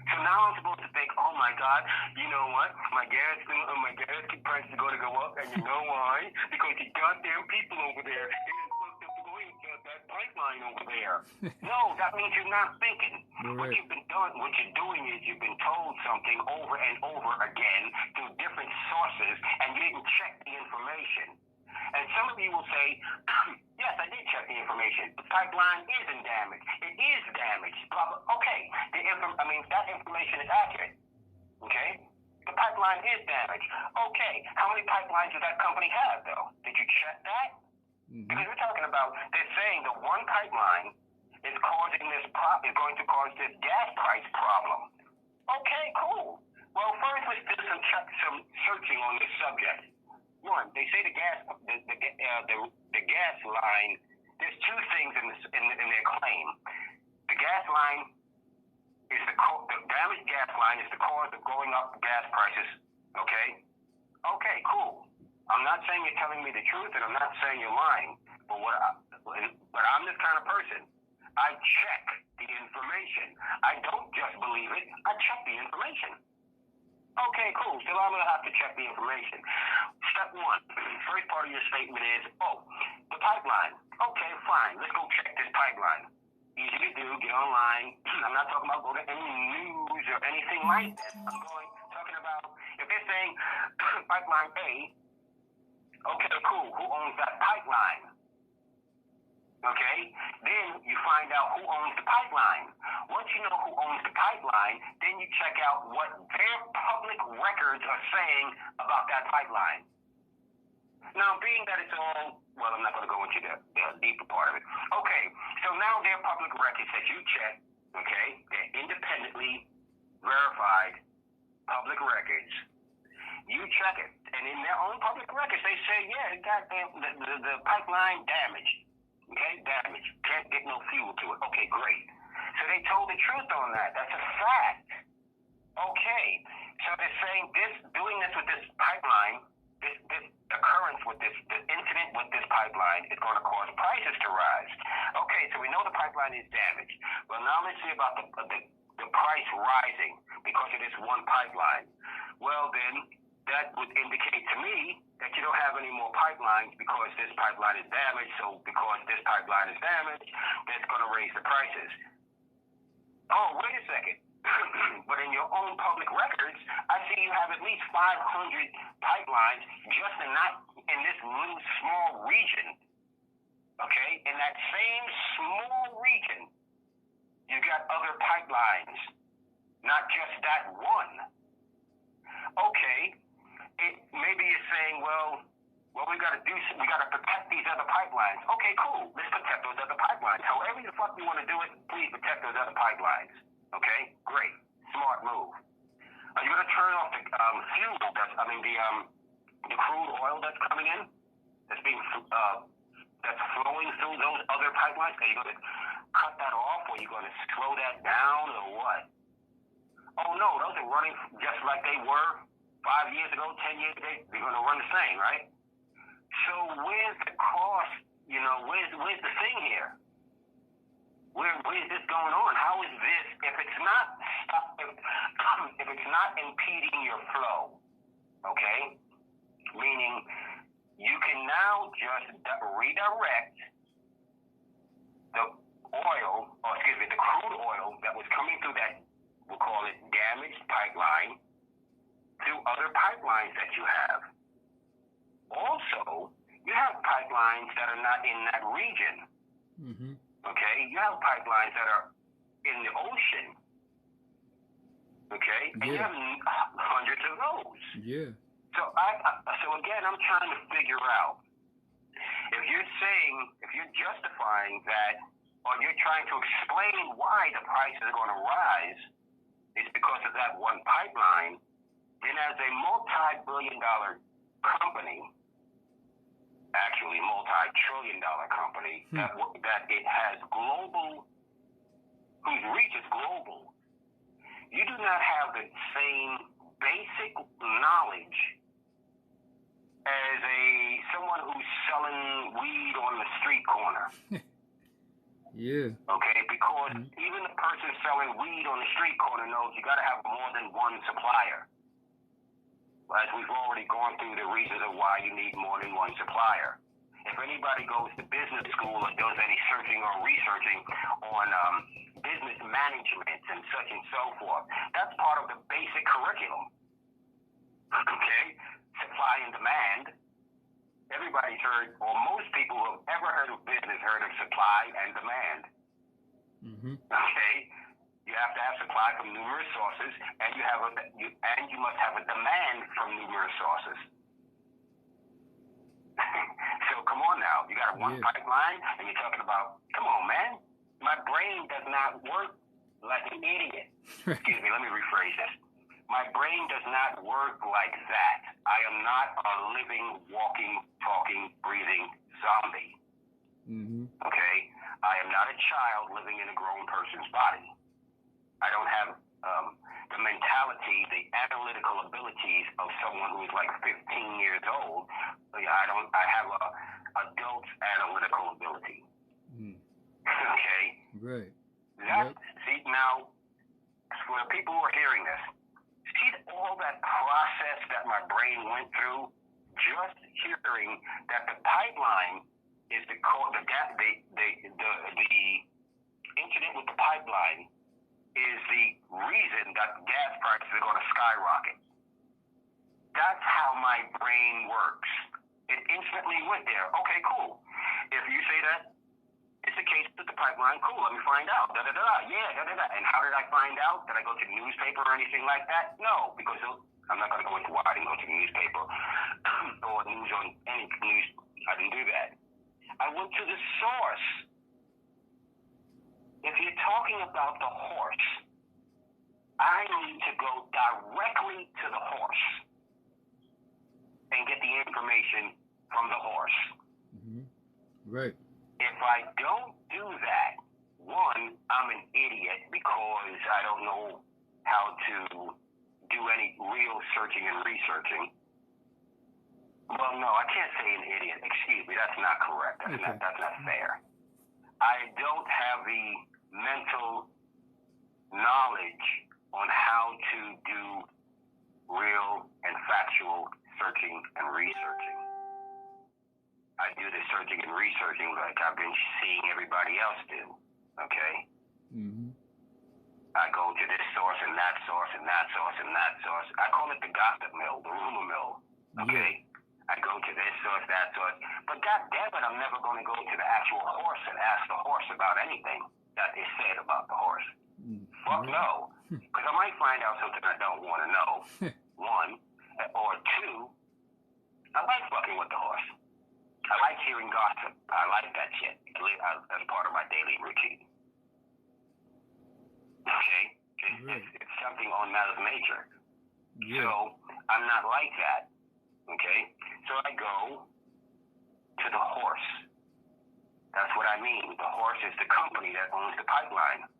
So now I'm supposed to think, oh my God, you know what? My gas price is going to go up, and you know why? Because the goddamn people over there, they didn't supposed to go and get that pipeline over there. No, that means you're not thinking. Right. What you're doing is you've been told something over and over again through different sources, and you didn't check the information. And some of you will say, yes, I did check the information. The pipeline isn't damaged. It is damaged. Blah, blah. Okay, that information is accurate. Okay? The pipeline is damaged. Okay, how many pipelines does that company have, though? Did you check that? Mm-hmm. Because we're talking about, they're saying the one pipeline is is going to cause this gas price problem. Okay, cool. Well, first let's do some searching on this subject. One, they say the gas line. There's two things in their claim. The gas line is the damaged gas line is the cause of going up gas prices. Okay. Okay, cool. I'm not saying you're telling me the truth, and I'm not saying you're lying. But I'm this kind of person. I check the information. I don't just believe it. I check the information. Okay, cool. So I'm going to have to check the information. Step 1, first part of your statement is, the pipeline. Okay, fine. Let's go check this pipeline. Easy to do. Get online. I'm not talking about go to any news or anything like that. I'm talking about, if they're saying pipeline A, okay, cool. Who owns that pipeline? Okay? Then you find out who owns the pipeline. Once you know who owns the pipeline, then you check out what their public records are saying about that pipeline. Now, being that it's all, I'm not going to go into the deeper part of it. Okay, so now their public records that you check, okay, they're independently verified public records. You check it. And in their own public records, they say, yeah, the pipeline damaged. Okay, damage. Can't get no fuel to it. Okay, great. So they told the truth on that. That's a fact. Okay. So they're saying doing this with this pipeline, this occurrence with this incident with this pipeline is going to cause prices to rise. Okay, so we know the pipeline is damaged. Well, now let's see about the price rising because of this one pipeline. Well, then that would indicate to me that you don't have any more pipelines because this pipeline is damaged. So because this pipeline is damaged, that's going to raise the prices. Oh, wait a second. But in your own public records, I see you have at least 500 pipelines just in this little small region. Okay? In that same small region, you got other pipelines, not just that one. Okay. Maybe you're saying, well, we got to protect these other pipelines. Okay, cool. Let's protect those other pipelines. However the fuck you want to do it, please protect those other pipelines. Okay, great, smart move. Are you going to turn off the fuel? The crude oil that's coming in, that's flowing through those other pipelines? Are you going to cut that off, or are you going to slow that down, or what? Oh no, those are running just like they were 5 years ago, 10 years ago, they're going to run the same, right? So where's the cost? You know, where's the thing here? Where's this going on? How is this, if it's not impeding your flow, okay? Meaning you can now just redirect the oil, or excuse me, the crude oil that was coming through that, we'll call it damaged pipeline, through other pipelines that you have. Also, you have pipelines that are not in that region. Mm-hmm. Okay? You have pipelines that are in the ocean. Okay? And you have hundreds of those. Yeah. So again, I'm trying to figure out, if you're justifying that, or you're trying to explain why the prices are going to rise, is because of that one pipeline, then as a multi-billion-dollar company, actually multi-trillion-dollar company, that it has global, whose reach is global, you do not have the same basic knowledge as someone who's selling weed on the street corner. Yeah. Okay, because even the person selling weed on the street corner knows you got to have more than one supplier. As we've already gone through the reasons of why you need more than one supplier. If anybody goes to business school or does any searching or researching on business management and such and so forth, that's part of the basic curriculum. Okay? Supply and demand. Everybody's heard, or most people who have ever heard of business heard of supply and demand. Mm-hmm. Okay? You have to have supply from numerous sources, and you must have a demand from numerous sources. So come on now, you got one pipeline, and you're talking about, come on, man, my brain does not work like an idiot. Excuse me, let me rephrase this. My brain does not work like that. I am not a living, walking, talking, breathing zombie. Mm-hmm. Okay? I am not a child living in a grown person's body. I don't have the mentality, the analytical abilities of someone who's like 15 years old. I have a adult analytical ability. Mm. Okay? Right. See, now, for the people who are hearing this, see all that process that my brain went through, just hearing that the pipeline is the incident with the pipeline is the reason that gas prices are going to skyrocket. That's how my brain works. It instantly went there. Okay, cool. If you say that it's the case with the pipeline, cool, let me find out. Yeah. And how did I find out? Did I go to the newspaper or anything like that? No, because I'm not going to go into why I didn't go to the newspaper or news on any news. I didn't do that. I went to the source. If you're talking about the horse, I need to go directly to the horse and get the information from the horse. Mm-hmm. Right. If I don't do that, one, I'm an idiot because I don't know how to do any real searching and researching. Well, no, I can't say an idiot. Excuse me, that's not correct. That's not fair. I don't have the mental knowledge on how to do real and factual searching and researching. I do the searching and researching like I've been seeing everybody else do, okay? Mm-hmm. I go to this source and that source and that source and that source. I call it the gossip mill, the rumor mill, okay? Yeah. I go to this source, that source. But goddammit, I'm never going to go to the actual horse and ask the horse about anything that is said about the horse. Mm-hmm. Fuck no. Because I might find out something I don't want to know, one. Or two, I like fucking with the horse. I like hearing gossip. I like that shit. That's part of my daily routine. Okay? It's something on Mother Nature. Yeah. So, I'm not like that. Okay? So I go to the horse. That's what I mean. The horse is the company that owns the pipeline.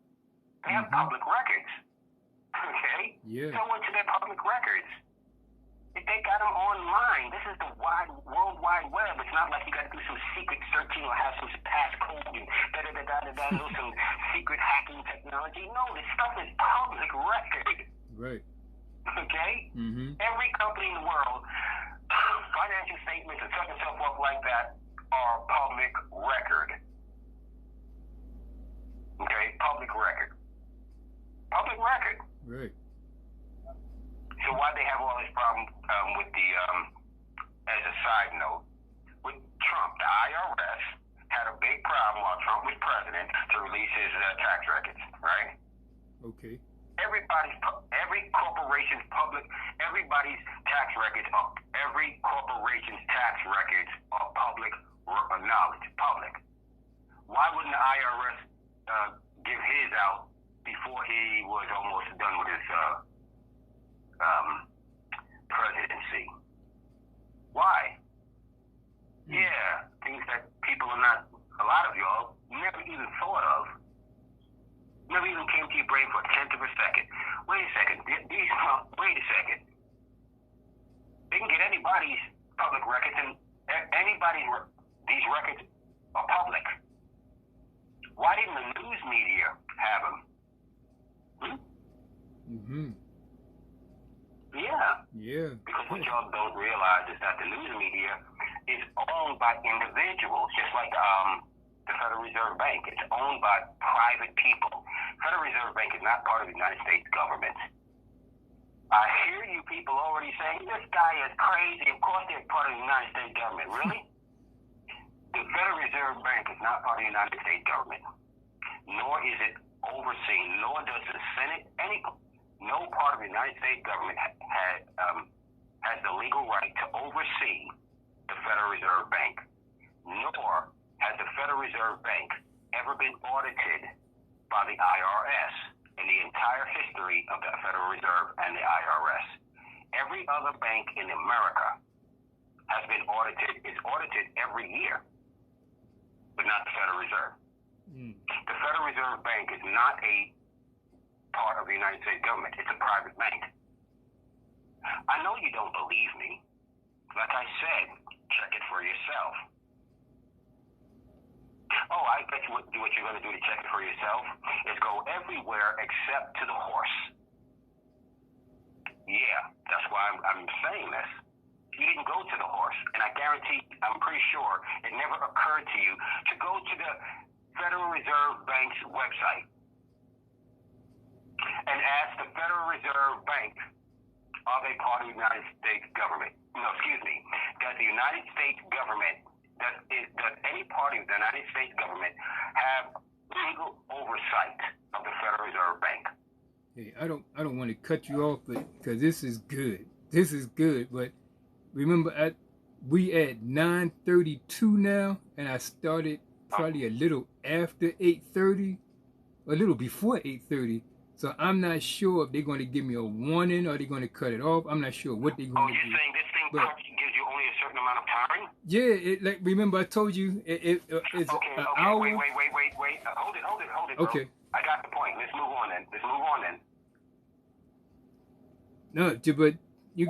They have public records. Okay? Yeah. So I went to their public records. They got them online. This is the World Wide Web. It's not like you got to do some secret searching or have some passcode and do some secret hacking technology. No, this stuff is public record. Right. Okay? Mm-hmm. Every company in the world, financial statements and such and so forth like that are public record. Okay? Public record. Public record. Right. So why they have all this problem with the, as a side note, with Trump, the IRS had a big problem while Trump was president to release his tax records, right? Okay. Every corporation's tax records are public knowledge, public. Why wouldn't the IRS give his out before he was almost done with his presidency? Why? Yeah, things that people are not, a lot of y'all never even thought of. Never even came to your brain for a tenth of a second. Wait a second. Wait a second. They can get anybody's public records, and these records are public. Why didn't the news media have them? Mm-hmm. Yeah. Yeah. Because what y'all don't realize is that the news media is owned by individuals, just like the Federal Reserve Bank. It's owned by private people. Federal Reserve Bank is not part of the United States government. I hear you people already saying, this guy is crazy. Of course they're part of the United States government. Really? The Federal Reserve Bank is not part of the United States government, nor is it overseen, nor does the Senate, no part of the United States government has the legal right to oversee the Federal Reserve Bank, nor has the Federal Reserve Bank ever been audited by the IRS in the entire history of the Federal Reserve and the IRS. Every other bank in America is audited every year, but not the Federal Reserve. The Federal Reserve Bank is not a part of the United States government. It's a private bank. I know you don't believe me. Like I said, check it for yourself. Oh, I bet you what you're going to do to check it for yourself is go everywhere except to the horse. Yeah, that's why I'm saying this. You didn't go to the horse, and I guarantee, I'm pretty sure, it never occurred to you to go to the Federal Reserve Bank's website and ask the Federal Reserve Bank, are they part of the United States government? No, excuse me. Does the United States government, does any part of the United States government have legal oversight of the Federal Reserve Bank? Hey, I don't want to cut you off, but because this is good. This is good, but remember, we at 9:32 now, and I started probably a little after 8:30, a little before 8:30. So I'm not sure if they're going to give me a warning or they're going to cut it off. I'm not sure what they're going to do. Oh, you're saying this thing gives you only a certain amount of time? Yeah, remember I told you it's okay, an hour. Wait. Hold it, bro. Okay. I got the point. Let's move on then. No, but you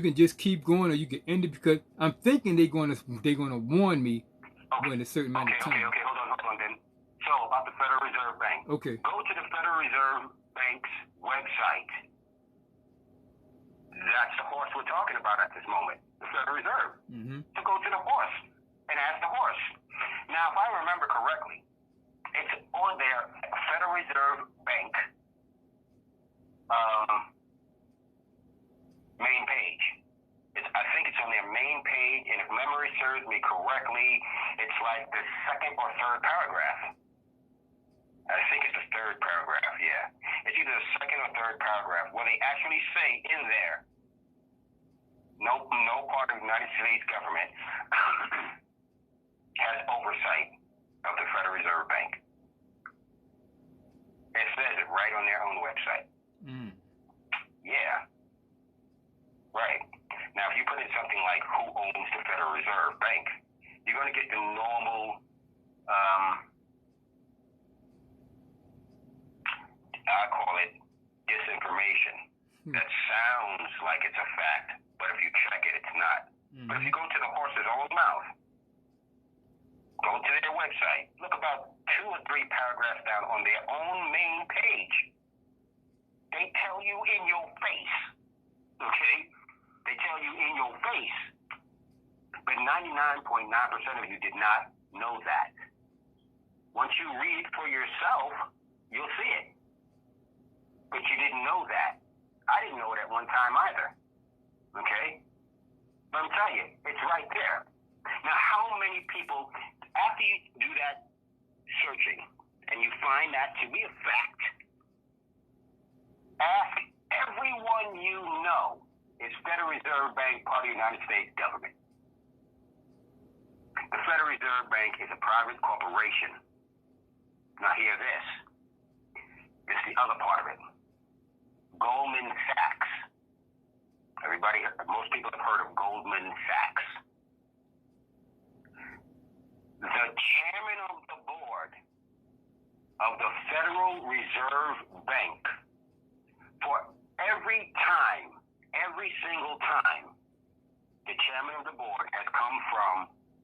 can just keep going, or you can end it, because I'm thinking they're gonna warn me when a certain amount of time. Okay, hold on then. So about the Federal Reserve Bank. Okay. Go to the Federal Reserve Bank's website. That's the horse we're talking about at this moment, the Federal Reserve. Mm-hmm. So go to the horse and ask the horse. Now, if I remember correctly, it's on their Federal Reserve Bank main page. I think it's on their main page, and if memory serves me correctly, it's like the second or third paragraph. I think it's the third paragraph, yeah. It's either the second or third paragraph where they actually say in there, no part of the United States government has oversight of the Federal Reserve Bank. It says it right on their own website. Mm. Yeah. Right. Now, if you put in something like who owns the Federal Reserve Bank, you're going to get the normal, I call it disinformation. That sounds like it's a fact, but if you check it, it's not. Mm-hmm. But if you go to the horse's own mouth, go to their website, look about 2 or 3 paragraphs down on their own main page. They tell you in your face, okay? They tell you in your face. But 99.9% of you did not know that. Once you read it for yourself, you'll see it. But you didn't know that. I didn't know it at one time either. Okay? But I'm telling you, it's right there. Now, how many people, after you do that searching and you find that to be a fact, ask everyone you know, is Federal Reserve Bank part of the United States government? The Federal Reserve Bank is a private corporation. Now hear this. This is the other part of it. Goldman Sachs. Most people have heard of Goldman Sachs. The chairman of the board of the Federal Reserve Bank, for every single time, the chairman of the board has come from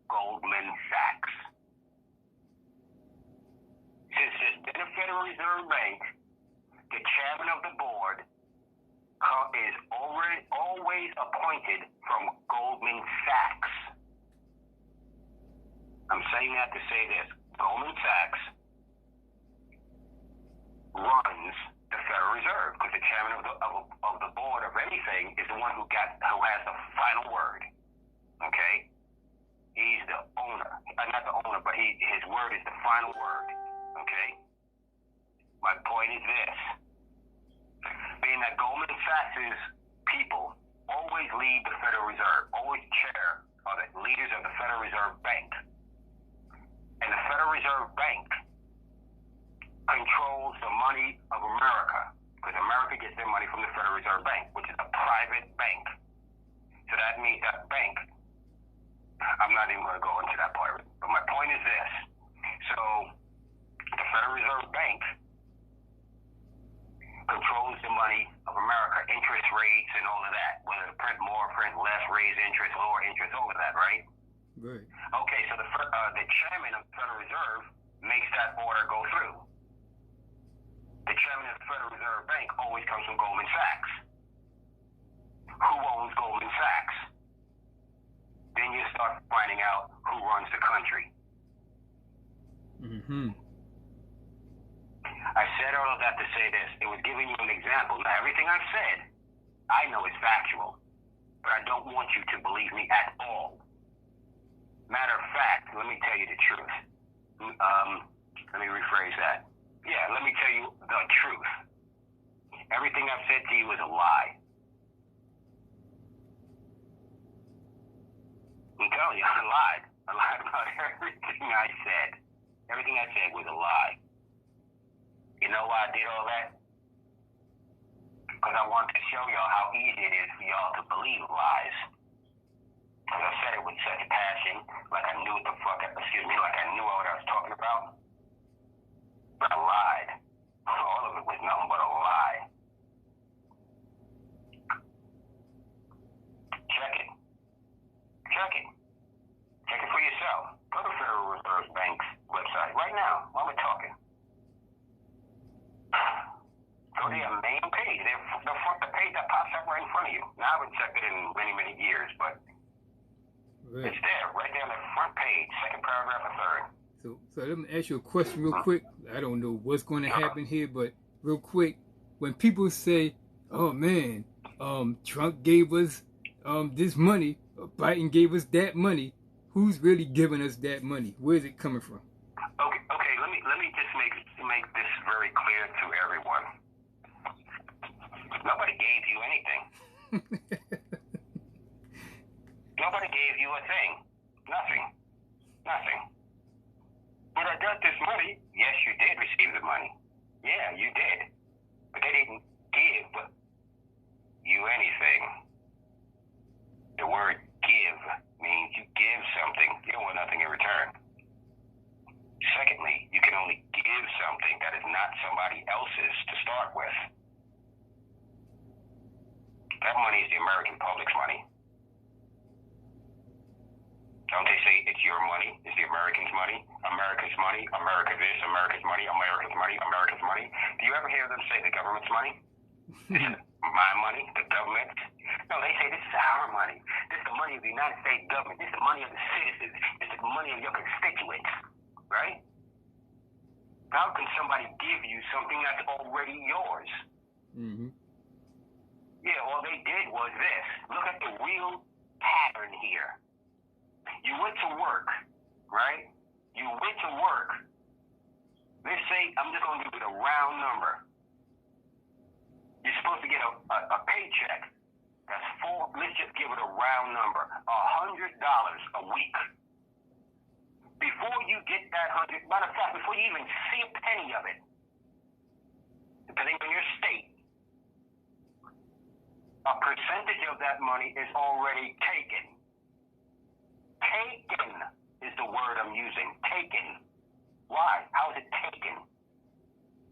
Goldman Sachs. Since there's been a Federal Reserve Bank, the chairman of the board is always appointed from Goldman Sachs. I'm saying that to say this. Goldman Sachs runs the Federal Reserve because the chairman of the board of anything is the one who has the final word. Okay? He's the owner. Not the owner, but his word is the final word. Okay? My point is this. Being that Goldman Sachs's people always lead the Federal Reserve, always chair are the leaders of the Federal Reserve Bank. And the Federal Reserve Bank controls the money of America, because America gets their money from the Federal Reserve Bank, which is a private bank. So that means that bank, I'm not even going to go into that part of it, but my point is this. So the Federal Reserve Bank controls the money of America, interest rates and all of that, whether to print more, print less, raise interest, lower interest, all of that, right? Right. Okay, so the chairman of the Federal Reserve makes that order go through. The chairman of the Federal Reserve Bank always comes from Goldman Sachs. Who owns Goldman Sachs? Then you start finding out who runs the country. Mm-hmm. I said all of that to say this. It was giving you an example. Now, everything I've said, I know is factual, but I don't want you to believe me at all. Matter of fact, let me tell you the truth. Let me rephrase that. Yeah, let me tell you the truth. Everything I've said to you is a lie. I'm telling you, I lied. I lied about everything I said. Everything I said was a lie. You know why I did all that? Because I wanted to show y'all how easy it is for y'all to believe lies. Because I said it with such passion, like I knew what the fuck, like I knew what I was talking about. But I lied. All of it was nothing but a lie. Check it. Check it. Check it for yourself. Go to Federal Reserve Bank's website right now while we're talking. Go to their main page. The page that pops up right in front of you. Now, I haven't checked it in many, many years, but right. It's there, right there on the front page, second paragraph or third. So let me ask you a question real quick. I don't know what's going to happen here, but real quick, when people say, "Oh man, Trump gave us this money, or Biden gave us that money," who's really giving us that money? Where's it coming from? Okay. Let me just make this very clear to everyone. Nobody gave you anything. Nobody gave you a thing. Nothing. But I got this money. Yes, you did receive the money. Yeah, you did. But they didn't give you anything. The word give means you give something. You don't want nothing in return. Secondly, you can only give something that is not somebody else's to start with. That money is the American public's money. Don't they say it's your money? It's the Americans' money? America's money? America this? America's money? America's money? America's money? Do you ever hear them say the government's money? This is my money, the government. No, they say this is our money. This is the money of the United States government. This is the money of the citizens. This is the money of your constituents, right? How can somebody give you something that's already yours? Mm-hmm. Yeah, all they did was this. Look at the real pattern here. You went to work, right? You went to work. Let's say, I'm just going to give it a round number. You're supposed to get a paycheck. That's let's just give it a round number, $100 a week. Before you get that 100, matter of fact, before you even see a penny of it, depending on your state, a percentage of that money is already taken. Taken is the word I'm using. Taken. Why? How is it taken?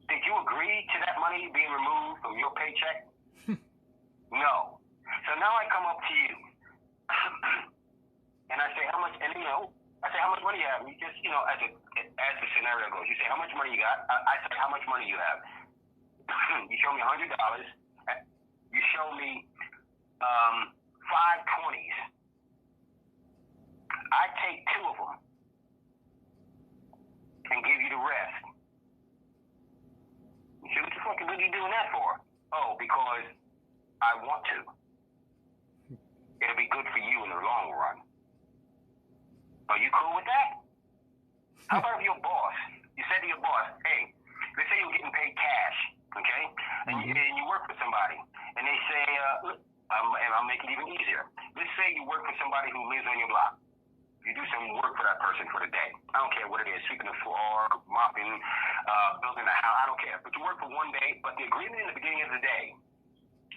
Did you agree to that money being removed from your paycheck? No. So now I come up to you and I say, how much, and I say, how much money you have? You just, as the scenario goes, you say, how much money you got? I say, how much money you have? You show me $100. You show me 5 20s. I take 2 of them and give you the rest. You say, what the fuck are you doing that for? Oh, because I want to. It'll be good for you in the long run. Are you cool with that? How about your boss? You said to your boss, hey, let's say you're getting paid cash, okay? And, and you work for somebody, and they say, I'll make it even easier. Let's say you work for somebody who lives on your block. You do some work for that person for the day. I don't care what it is, sweeping the floor, mopping, building a house, I don't care. But you work for one day, but the agreement in the beginning of the day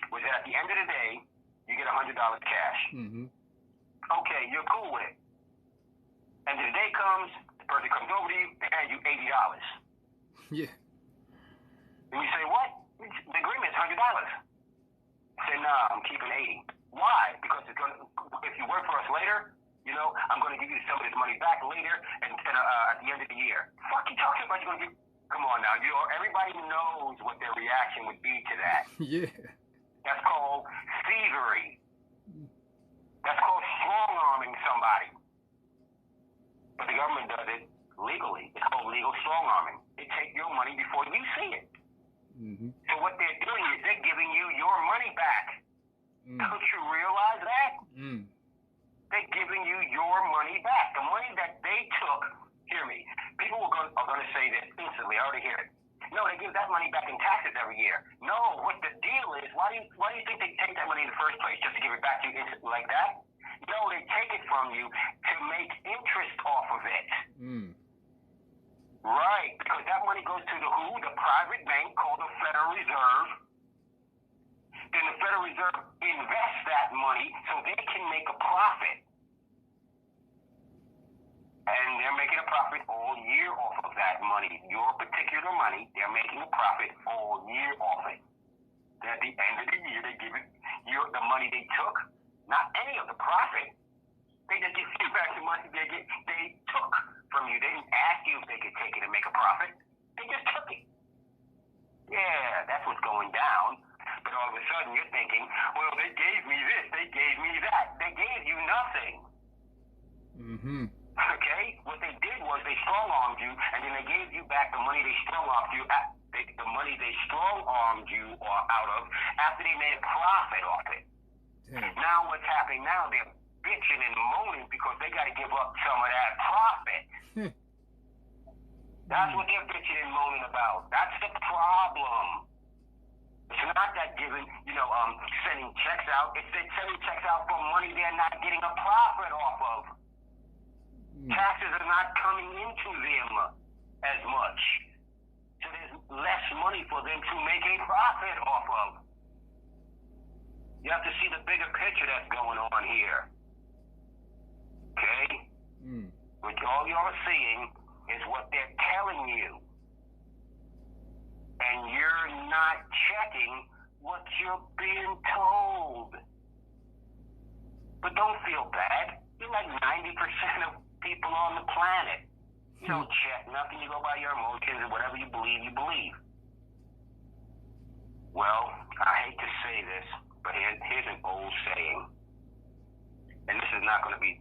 was that at the end of the day, you get $100 cash. Mm-hmm. Okay, you're cool with it. And the day comes, the person comes over to you, they hand you $80. Yeah. And you say, what? The agreement is $100. I say, nah, I'm keeping 80. Why? Because if you work for us later, I'm going to give you some of this money back later and at the end of the year. Fuck you talking about? You're going to give? Come on now. Everybody knows what their reaction would be to that. Yeah. That's called thievery. That's called strong-arming somebody. But the government does it legally. It's called legal strong-arming. They take your money before you see it. Mm-hmm. So what they're doing is they're giving you your money back. Don't you realize that? They're giving you your money back. The money that they took, hear me, people are going to say this instantly. I already hear it. No, they give that money back in taxes every year. No, what the deal is, why do you think they take that money in the first place? Just to give it back to you instantly like that? No, they take it from you to make interest off of it. Right, because that money goes to the private bank called the Federal Reserve. Then the Federal Reserve invests that money so they can make a profit. And they're making a profit all year off of that money. Your particular money, they're making a profit all year off it. Then at the end of the year, they give it the money they took, not any of the profit. They just give you back the money they took from you. They didn't ask you if they could take it and make a profit. They just took it. Yeah, that's what's going down. But all of a sudden you're thinking, well, they gave me this, they gave me that. They gave you nothing. Mm-hmm. Okay? What they did was they strong-armed you, and then they gave you back the money they strong-armed you, the money they strong-armed you out of after they made a profit off it. Damn. Now what's happening now, they're bitching and moaning because they got to give up some of that profit. That's what they're bitching and moaning about. That's the problem. It's not that giving, sending checks out. It's that sending checks out for money they're not getting a profit off of. Taxes are not coming into them as much. So there's less money for them to make a profit off of. You have to see the bigger picture that's going on here. Okay? What all you're seeing is what they're telling you. And you're not checking what you're being told. But don't feel bad. You're like 90% of people on the planet. You don't check nothing. You go by your emotions and whatever you believe, you believe. Well, I hate to say this, but here's an old saying. And this is not going to be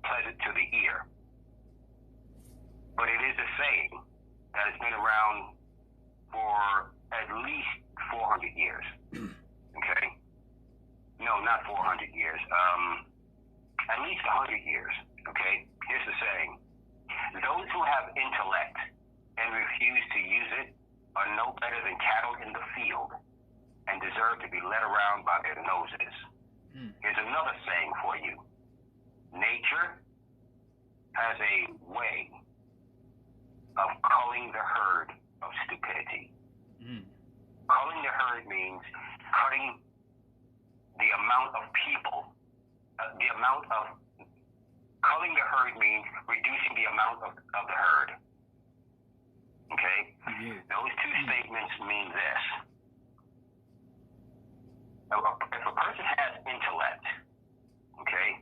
pleasant to the ear. But it is a saying that has been around for at least 400 years. Okay? No, not 400 years. At least 100 years. Okay? Here's the saying. Those who have intellect and refuse to use it are no better than cattle in the field and deserve to be led around by their noses. Here's another saying for you. Nature has a way of culling the herd of stupidity. Culling the herd means cutting the amount of people, culling the herd means reducing the amount of the herd. Okay? Those two statements mean this. If a person has intellect, okay,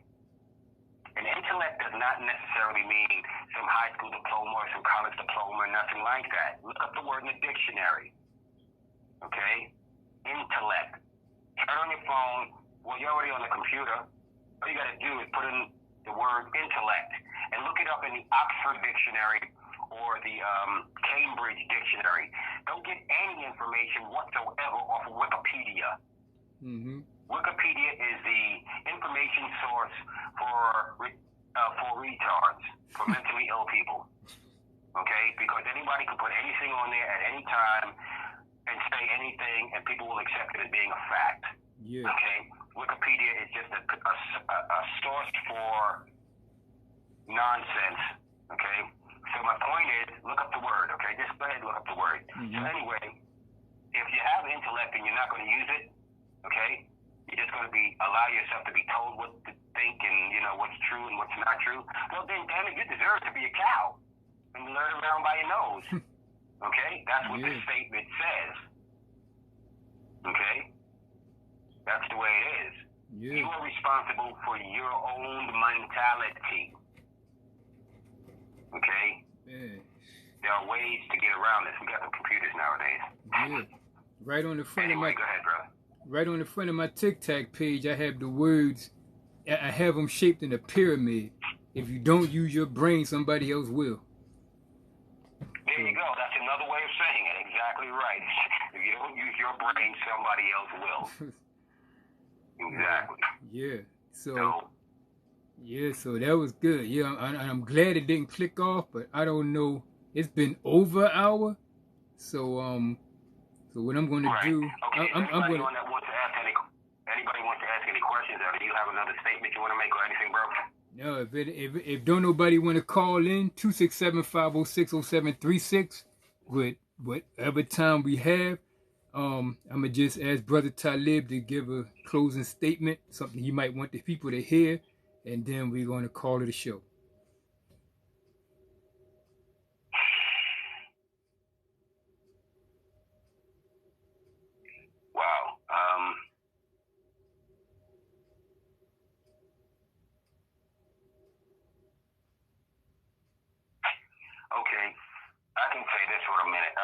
and intellect does not necessarily mean some high school diploma or some college diploma, nothing like that. Look up the word in the dictionary. Okay? Intellect. Turn on your phone. Well, you're already on the computer. All you got to do is put in the word intellect and look it up in the Oxford Dictionary or the Cambridge Dictionary. Don't get any information whatsoever off of Wikipedia. Wikipedia is the information source for retards, for mentally ill people. Okay? Because anybody can put anything on there at any time and say anything, and people will accept it as being a fact. Okay? Wikipedia is just a source for nonsense. Okay? So my point is, look up the word. Okay? Just go ahead and look up the word. So anyway, if you have intellect and you're not going to use it, okay, you're just going to allow yourself to be told what to think and, what's true and what's not true. Well, then, damn it, you deserve to be a cow and learn around by your nose. Okay? That's what this statement says. Okay? That's the way it is. You are responsible for your own mentality. Okay? There are ways to get around this. We got the computers nowadays. Right on the front anyway, go ahead, brother. Right on the front of my Tic Toc page, I have the words. I have them shaped in a pyramid. If you don't use your brain, somebody else will. There you go. That's another way of saying it. Exactly right. If you don't use your brain, somebody else will. Exactly. So that was good. I'm glad it didn't click off, but I don't know. It's been over an hour. So what I'm going to do, okay, anybody wants to ask any questions, or do you have another statement you want to make or anything, bro? No, if don't nobody want to call in, 267-506-0736 with whatever time we have. I'm gonna just ask Brother Taalib to give a closing statement, something he might want the people to hear, and then we're going to call it a show. Wow. Okay, I can say this for a minute.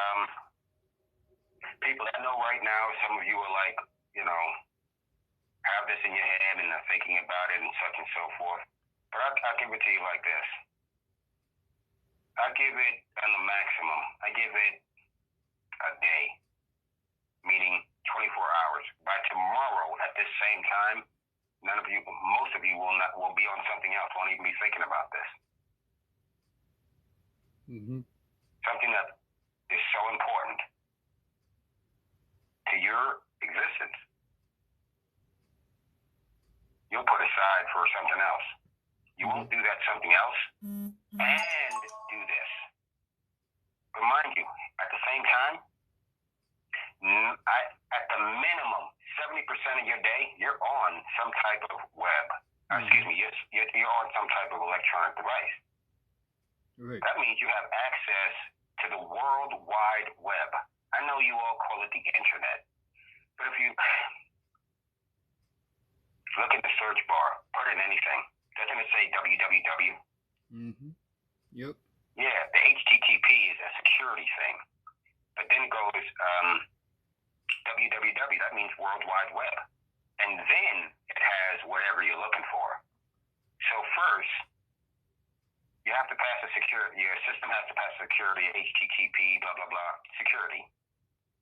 People, I know right now some of you are like, have this in your head and are thinking about it and such and so forth. But I'll give it to you like this. I give it on the maximum. I give it a day, meaning 24 hours. By tomorrow at this same time, most of you will be on something else, won't even be thinking about this. Something that is so important to your existence. You'll put aside for something else. You won't do that something else and do this. But mind you, at the same time, at the minimum, 70% of your day, you're on some type of web. You're on some type of electronic device. Right. That means you have access to the World Wide Web. I know you all call it the internet, but if you look in the search bar, put in anything, doesn't it just say www? Mm-hmm. Yep. Yeah, the HTTP is a security thing. But then it goes www, that means World Wide Web. And then it has whatever you're looking for. So first, you have to pass your system has to pass security, HTTP, blah, blah, blah, security.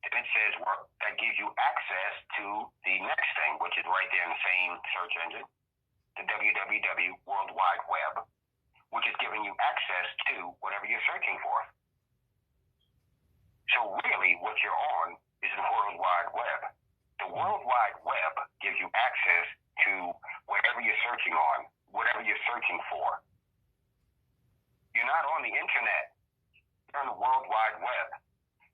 And it says that gives you access to the next thing, which is right there in the same search engine, the www, World Wide Web, which is giving you access to whatever you're searching for. So really, what you're on is the World Wide Web. The World Wide Web gives you access to whatever you're searching on, whatever you're searching for. You're not on the internet. You're on the World Wide Web.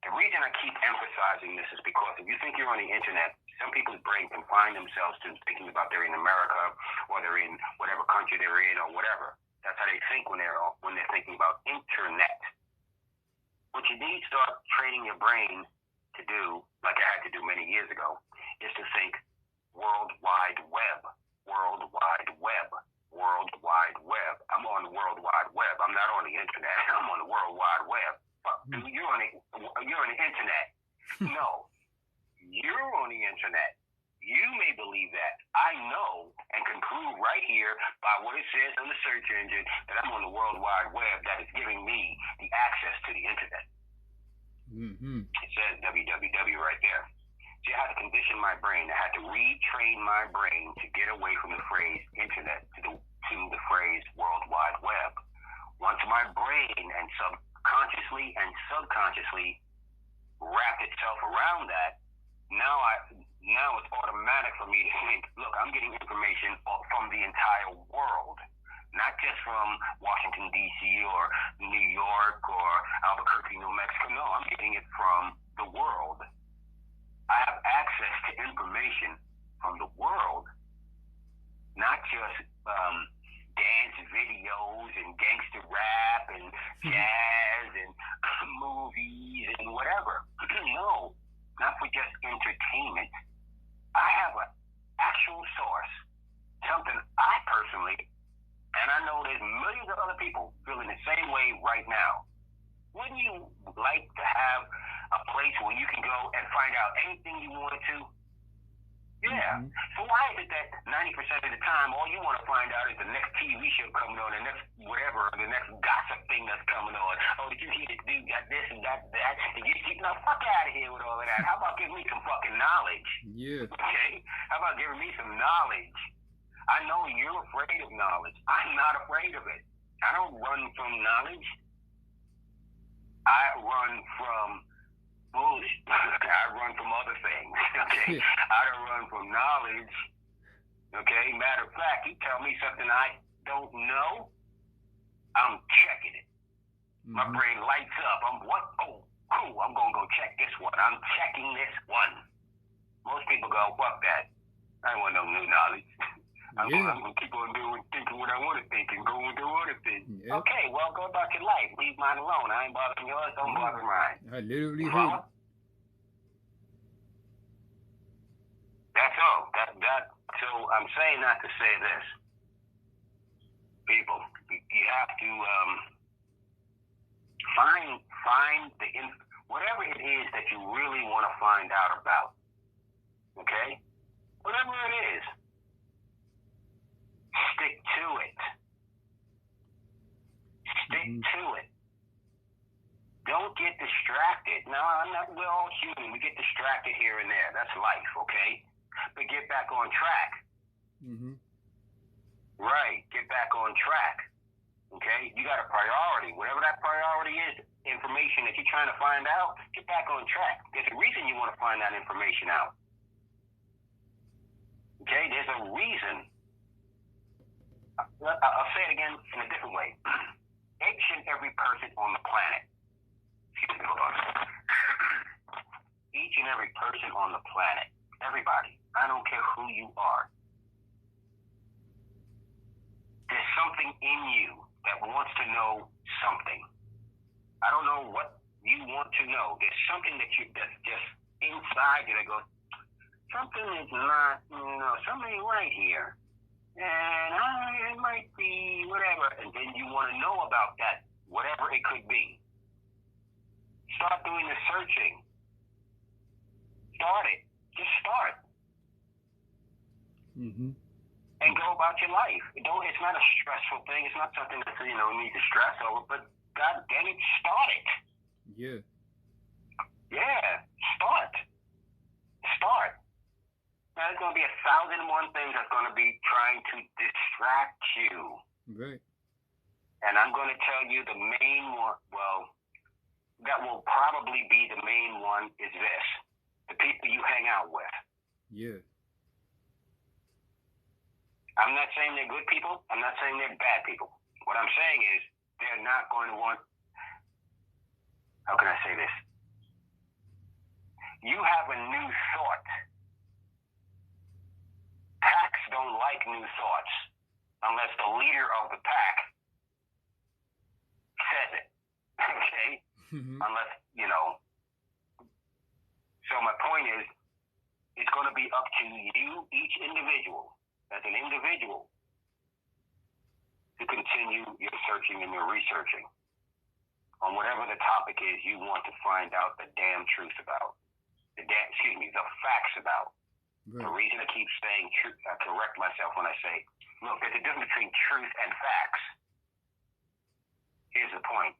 The reason I keep emphasizing this is because if you think you're on the internet, some people's brain can find themselves to thinking about they're in America or they're in whatever country they're in or whatever. That's how they think when they're thinking about internet. What you need to start training your brain to do, like I had to do many years ago, is to think World Wide Web, World Wide Web, World Wide Web. I'm on the World Wide Web. I'm not on the internet. I'm on the World Wide Web. Fuck, dude, you're on the internet. No, you're on the internet. You may believe that. I know and can prove right here by what it says on the search engine that I'm on the World Wide Web that is giving me the access to the internet. Mm-hmm. It says www right there. So I had to condition my brain. I had to retrain my brain to get away from the phrase internet to the phrase World Wide Web. Once my brain and subconsciously and subconsciously wrapped itself around that, now it's automatic for me to think, look, I'm getting information from the entire world, not just from Washington, D.C. or New York or Albuquerque, New Mexico. No, I'm getting it from the world. I have access to information from the world, not just dance videos and gangster rap and jazz and movies and whatever. No, not for just entertainment. I have an actual source, something I personally, and I know there's millions of other people feeling the same way right now. Wouldn't you like to have a place where you can go and find out anything you wanted to? Yeah. Mm-hmm. So why is it that 90% of the time all you want to find out is the next TV show coming on, the next whatever, the next gossip thing that's coming on? Oh, did you hear this dude got this and that? And you see, no, fuck out of here with all of that. How about giving me some fucking knowledge? Yeah. Okay? How about giving me some knowledge? I know you're afraid of knowledge. I'm not afraid of it. I don't run from knowledge. I run from bullshit. I run from other things. Okay? I don't run from knowledge. Okay? Matter of fact, you tell me something I don't know, I'm checking it. Mm-hmm. My brain lights up. I'm what? Oh, cool. I'm going to go check this one. I'm checking this one. Most people go, fuck that. I don't want no new knowledge. I'm going to keep on thinking what I want to think and go and do other things. Yep. Okay, well, go about your life. Leave mine alone. I ain't bothering yours. Don't bother mine. I literally heard it. That's all. So I'm saying that to say this. People, you have to find whatever it is that you really want to find out about. Okay? Whatever it is. Stick to it. Stick to it. Don't get distracted. No, we're all human. We get distracted here and there. That's life, okay? But get back on track. Mm-hmm. Right. Get back on track. Okay? You got a priority. Whatever that priority is, information that you're trying to find out, get back on track. There's a reason you want to find that information out. Okay? There's a reason. I'll say it again in a different way. Each and every person on the planet, each and every person on the planet, everybody, I don't care who you are, there's something in you that wants to know something. I don't know what you want to know. There's something that's just inside you that goes, something is not, something ain't right here. And it might be whatever, and then you want to know about that, whatever it could be. Start doing the searching. Start it. Just start. Mm-hmm. And go about your life. It's not a stressful thing. It's not something that you need to stress over. But God damn it, start it. Yeah. Yeah. Start. Now there's going to be 1,001 things that's going to be trying to distract you. Right. And I'm going to tell you the main one. Well, that will probably be the main one is this: the people you hang out with. Yeah. I'm not saying they're good people. I'm not saying they're bad people. What I'm saying is they're not going to want. How can I say this? You have a new thought. Packs don't like new thoughts unless the leader of the pack says it. Okay? Mm-hmm. Unless, So my point is, it's going to be up to you, each individual, as an individual, to continue your searching and your researching on whatever the topic is you want to find out the damn truth about. The facts about. Right. The reason I keep saying truth, I correct myself when I say, look, there's a difference between truth and facts. Here's the point.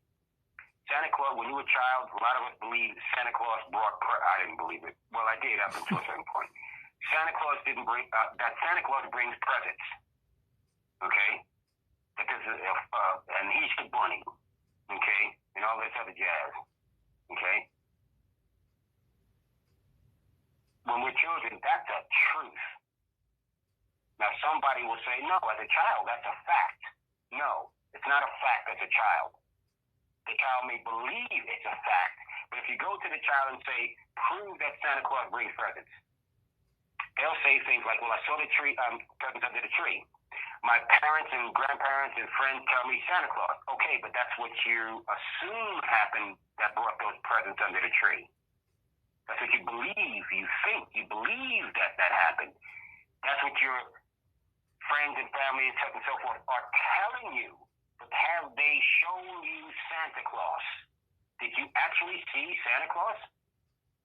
Santa Claus, when you were a child, a lot of us believed Santa Claus brought I didn't believe it. Well, I did up until a certain point. Santa Claus didn't bring, that Santa Claus brings presents. Okay? Because and he's the bunny. Okay? And all this other jazz. Okay? When we're children, that's a truth. Now, somebody will say, no, as a child, that's a fact. No, it's not a fact as a child. The child may believe it's a fact, but if you go to the child and say, prove that Santa Claus brings presents, they'll say things like, well, I saw the tree, presents under the tree. My parents and grandparents and friends tell me Santa Claus. Okay, but that's what you assume happened that brought those presents under the tree. That's what you believe, you think, you believe that happened. That's what your friends and family and so forth are telling you. But have they shown you Santa Claus? Did you actually see Santa Claus?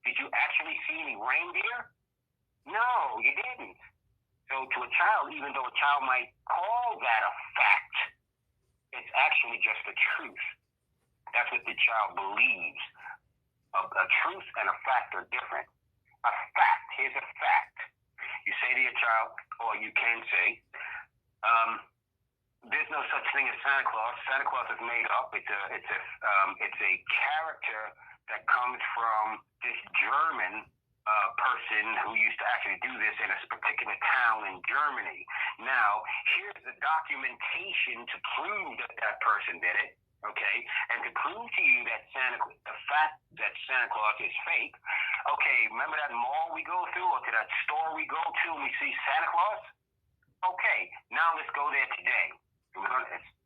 Did you actually see any reindeer? No, you didn't. So to a child, even though a child might call that a fact, it's actually just the truth. That's what the child believes. A truth and a fact are different. A fact, here's a fact. You say to your child, or you can say, there's no such thing as Santa Claus. Santa Claus is made up. It's a character that comes from this German person who used to actually do this in a particular town in Germany. Now, here's the documentation to prove that person did it. Okay, and to prove to you that the fact that Santa Claus is fake. Okay, remember that mall we go through, or to that store we go to, and we see Santa Claus? Okay, now let's go there today.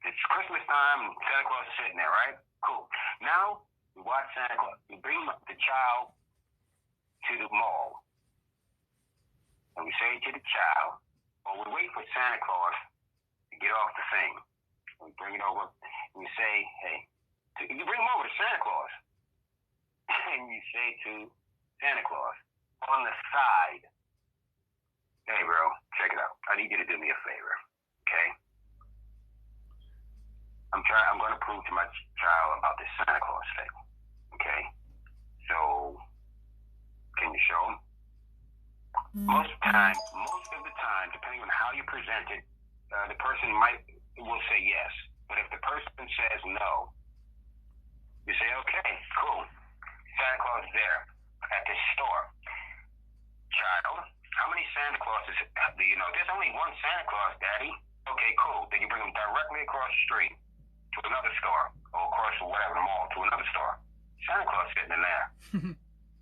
It's Christmas time, and Santa Claus is sitting there, right? Cool. Now we watch Santa Claus. We bring the child to the mall, and we say to the child, or we wait for Santa Claus to get off the thing. We bring it over, and you say, hey, you bring him over to Santa Claus. And you say to Santa Claus, on the side, hey, bro, check it out. I need you to do me a favor, okay? I'm going to prove to my child about this Santa Claus thing, okay? So, can you show him? Most of the time, depending on how you present it, the person will say yes. But if the person says no, you say, okay, cool. Santa Claus is there at this store. Child, how many Santa Clauses do you know? There's only one Santa Claus, Daddy. Okay, cool. Then you bring him directly across the street to another store, or across whatever the mall to another store. Santa Claus sitting in there.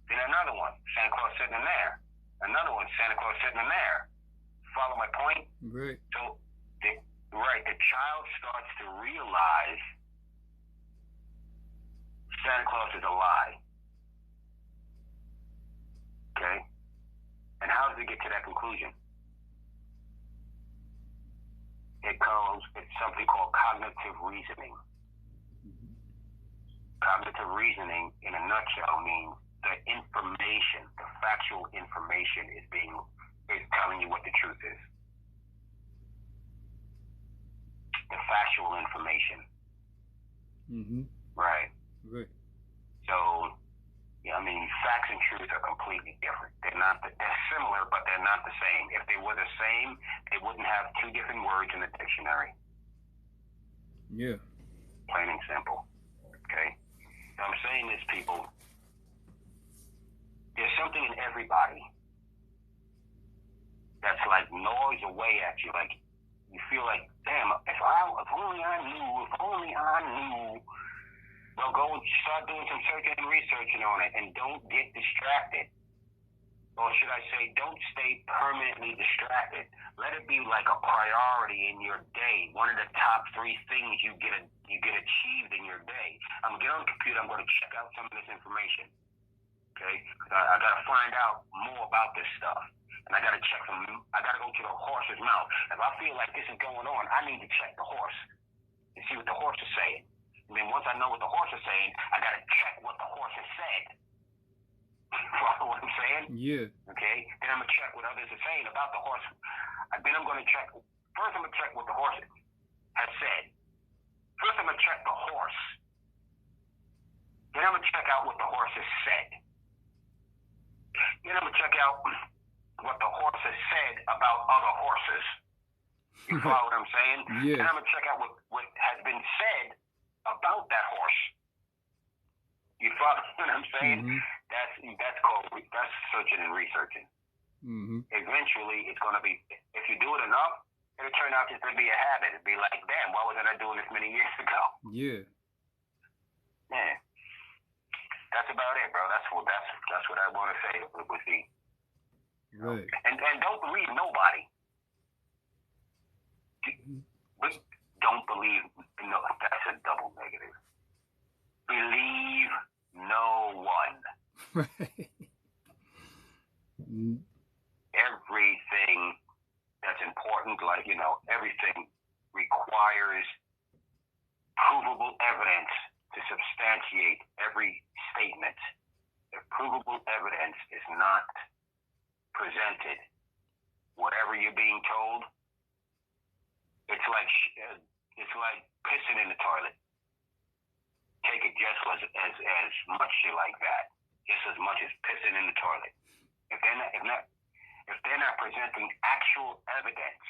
Then another one, Santa Claus sitting in there. Another one, Santa Claus sitting in there. Follow my point? Right. So, the child starts to realize Santa Claus is a lie. Okay? And how does it get to that conclusion? It's something called cognitive reasoning. Cognitive reasoning, in a nutshell, means the information, the factual information is telling you what the truth is. The factual information. Mm-hmm. Right. Right. So, yeah, I mean, facts and truth are completely different. They're similar, but they're not the same. If they were the same, they wouldn't have two different words in the dictionary. Yeah. Plain and simple. Okay? So I'm saying this, people. There's something in everybody that's like gnaws away at you. Like, you feel like, damn, if only I knew. Well, go and start doing some searching and researching on it, and don't get distracted. Or should I say, don't stay permanently distracted. Let it be like a priority in your day. One of the top 3 things you get achieved in your day. I'm gonna get on the computer. I'm going to check out some of this information. Okay, I got to find out more about this stuff, and I got to I got to go to the horse's mouth. If I feel like this is going on, I need to check the horse and see what the horse is saying. And then once I know what the horse is saying, I got to check what the horse has said. Follow what I'm saying? Yeah. Okay? Then I'm going to check what others are saying about the horse. Then I'm going to check, first I'm going to check what the horse has said. First I'm going to check the horse. Then I'm going to check out what the horse has said. Then I'm going to check out what the horse has said about other horses. You follow what I'm saying? Yeah. Then I'm going to check out what has been said about that horse. You follow what I'm saying? Mm-hmm. That's searching and researching. Mm-hmm. Eventually, it's going to be, if you do it enough, it'll turn out just to be a habit. It'll be like, damn, why wasn't I doing this many years ago? Yeah. Yeah. That's about it, bro. That's what I want to say with the. Right. And don't believe nobody. Don't believe. No, that's a double negative. Believe no one. Right. Everything that's important, like, everything requires provable evidence to substantiate every statement. If provable evidence is not presented, whatever you're being told, it's like pissing in the toilet. Take it just as much like that, just as much as pissing in the toilet. If they're not presenting actual evidence,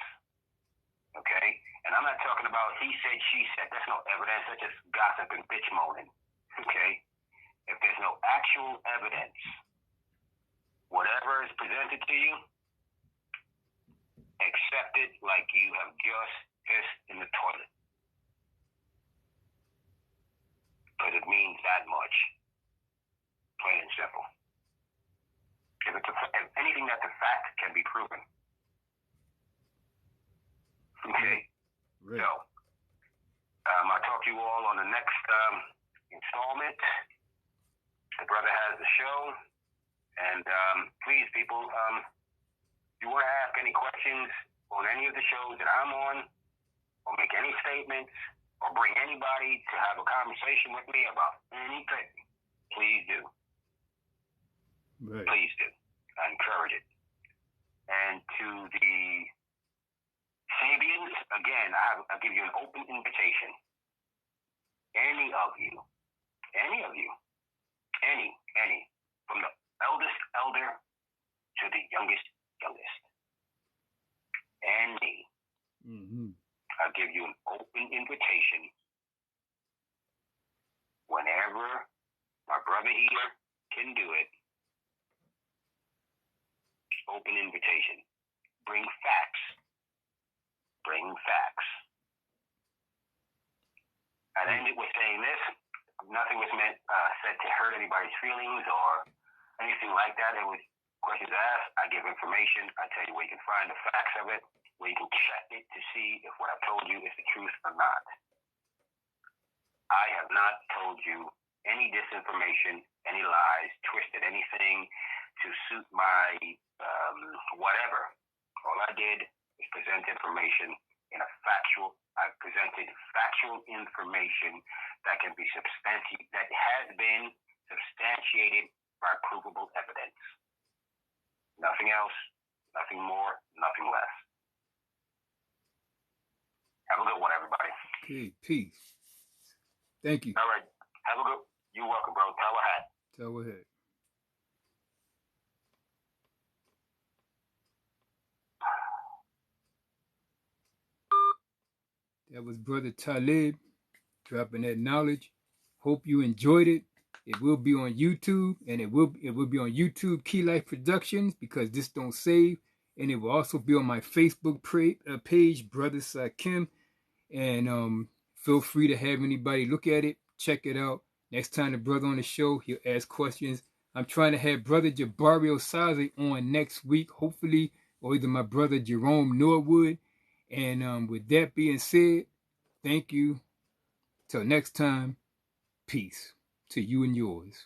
okay, and I'm not talking about he said, she said. That's no evidence. That's just gossip and bitch moaning, okay. If there's no actual evidence, whatever is presented to you, accept it like you have just pissed in the toilet. Because it means that much. Plain and simple. If anything that's a fact can be proven. Okay? Right. So, I'll talk to you all on the next installment. The brother has the show. And please, people, if you want to ask any questions on any of the shows that I'm on, or make any statements, or bring anybody to have a conversation with me about anything, please do. Right. Please do. I encourage it. And to the Sabians, again, I'll give you an open invitation. Any of you, from the eldest elder to the youngest, any. Mm-hmm. I'll give you an open invitation whenever my brother here can do it. Open invitation. Bring facts. I'd end it with saying this. Nothing was said to hurt anybody's feelings or anything like that. It was questions asked. I give information. I tell you where you can find the facts of it, where you can check it to see if what I've told you is the truth or not. I have not told you any disinformation, any lies, twisted anything to suit my whatever. All I did is present information I've presented factual information that can be that has been substantiated by provable evidence. Nothing else, nothing more, nothing less. Have a good one, everybody. Okay, peace. Thank you. All right. Have a good. You're welcome, bro. Tower hat. That was Brother Taalib dropping that knowledge. Hope you enjoyed it. It will be on YouTube, and it will be on YouTube Key Life Productions, because this don't save. And it will also be on my Facebook page, Brother Sakim. And feel free to have anybody look at it, check it out. Next time the brother on the show, he'll ask questions. I'm trying to have Brother Jabari Osaze on next week, hopefully, or either my brother Jerome Norwood. And with that being said, thank you. Till next time, peace to you and yours.